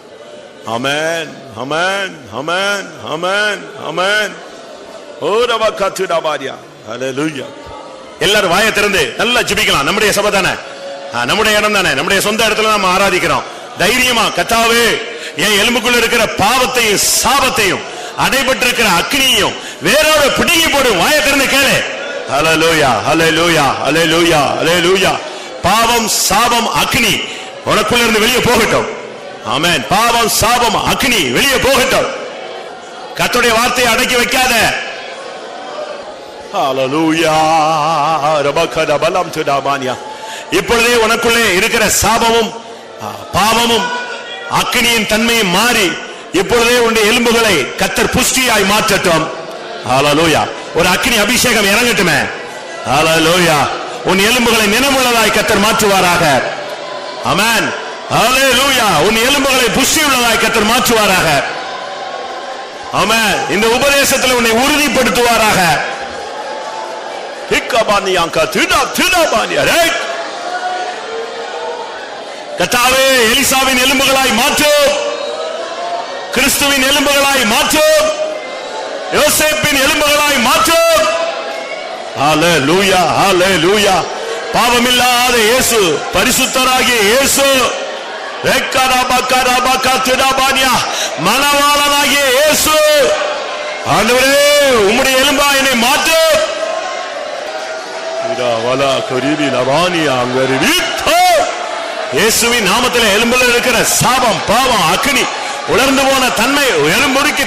ஆமென் ஆமென் ஆமென் ஆமென் ஆமென். ஓ ரபக திடபாரியா ஹalleluya. எல்லாரும் வாயை திறந்து நல்லா ஜெபிக்கலாம். நம்முடைய சபை தானே, நம்முடைய இடம் தானே, நம்முடைய சொந்த இடத்துல நாம ஆராதிக்கிறோம். தைரியமா கர்த்தாவே என் எலும்புக்குள்ள இருக்கிற பாவத்தையும் சாபத்தையும் அடைபட்டிருக்கிற அக்னியையும் வேரோட பிடுங்கி போடும். வாயை திறந்து கேளு. ஹalleluya ஹalleluya ஹalleluya ஹalleluya. பாவம் சாபம் அக்னி உனக்குள்ள இருந்து வெளியே போகட்டும். ஆமென். பாவம் சாபம் அக்னி வெளியே போகட்டும். கர்த்தருடைய வார்த்தையை அடக்கி வைக்காத. ஹalleluya ரபகடபலம் துடாபானியா. இப்பொழுதே உனக்குள்ளே இருக்கிற சாபமும் பாவமும் அக்னியின் தன்மையை மாறி இப்பொழுதே உன்னுடைய எலும்புகளை கர்த்தர் புஷ்டியாய் மாற்றட்டும். ஹalleluya. ஒரு அக்னி அபிஷேகம் இறங்கட்டுமே. ஹalleluya. உன் எலும்புகளை நினமுள்ளதாய் கர்த்தர் மாற்றுவாராக. ஆமென். ஹalleluya. உன் எலும்புகளை புஷ்டி உள்ளதாய் கர்த்தர் மாற்றுவாராக. ஆமென். இந்த உபதேசத்தில் உன்னை உறுதிப்படுத்துவாராக. ஹிக்கபானியாங்கா திடா திடாபானியா ரைட். கர்த்தாவே எலிசாவின் எலும்புகளாய் மாற்றும், கிறிஸ்துவின் எலும்புகளாய் மாற்றும், யோசேப்பின் எலும்புகளாய் மாற்றும். ஹalleluya ஹalleluya. பாவமில்லாத இயேசு, பரிசுத்தராகிய இயேசு, மணவாளனாகிய இயேசு, ஆண்டவரே உம்முடைய எலும்பா என்னை மாற்று. இயேசுவின் நாமத்தில் எலும்புல இருக்கிற சாபம் பாவம் அக்னி உலர்ந்து போன தன்மை எலும்புடுக்கி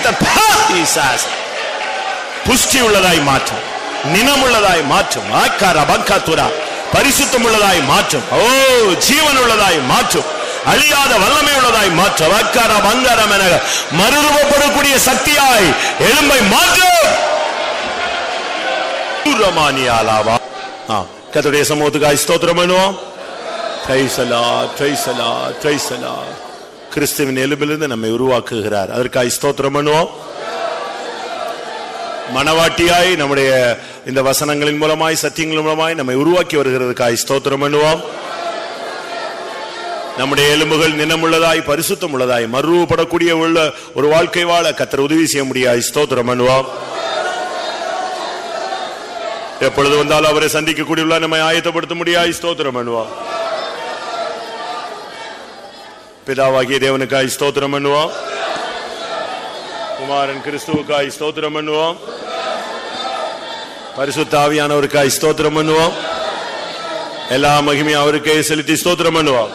புஷ்டி உள்ளதாய் மாற்றும், நினமுள்ளதாய் மாற்றும், ஆக்கார பங்காத்துரா பரிசுத்தம் உள்ளதாய் மாற்றும், ஓ ஜீவன் உள்ளதாய் மாற்றும், அழியாத வல்லமை உள்ளதாய் மாற்றும், ஆக்கார பங்காரம் என மறுரூபப்படக்கூடிய சக்தியாய் எலும்பை மாற்றும். கர்த்தருடைய சமூகத்துக்காய் ஸ்தோத்திரம் பண்ணுவோம். கிறிஸ்துவின் எலும்பிலிருந்து நம்மை உருவாக்குகிறார், அதற்காய் ஸ்தோத்திரம் பண்ணுவோம். மனவாட்டியாய் நம்முடைய இந்த வசனங்களின் மூலமாய் சத்தியங்களின் மூலமாய் நம்மை உருவாக்கி வருகிறதுக்காய் ஸ்தோத்திரம் பண்ணுவோம். நம்முடைய எலும்புகள் நினமுள்ளதாய் பரிசுத்தம் உள்ளதாய் மறுரூபப்படக்கூடிய உள்ள ஒரு வாழ்க்கை வாழ கர்த்தர் உதவி செய்ய முடியாய் ஸ்தோத்திரம் பண்ணுவோம். எப்பொழுது வந்தாலும் அவரை சந்திக்கக்கூடிய நம்மை ஆயத்தப்படுத்த முடியாய் ஸ்தோத்திரம் பண்ணுவோம். பிதாவாகிய தேவனுக்காய் ஸ்தோத்திரம் பண்ணுவோம். குமாரன் கிறிஸ்துவுக்காய் ஸ்தோத்திரம் பண்ணுவோம். பரிசுத்த ஆவியானவருக்காய் ஸ்தோத்திரம் பண்ணுவோம். எல்லா மகிமையும் அவருக்கே செலுத்தி ஸ்தோத்திரம் பண்ணுவோம்.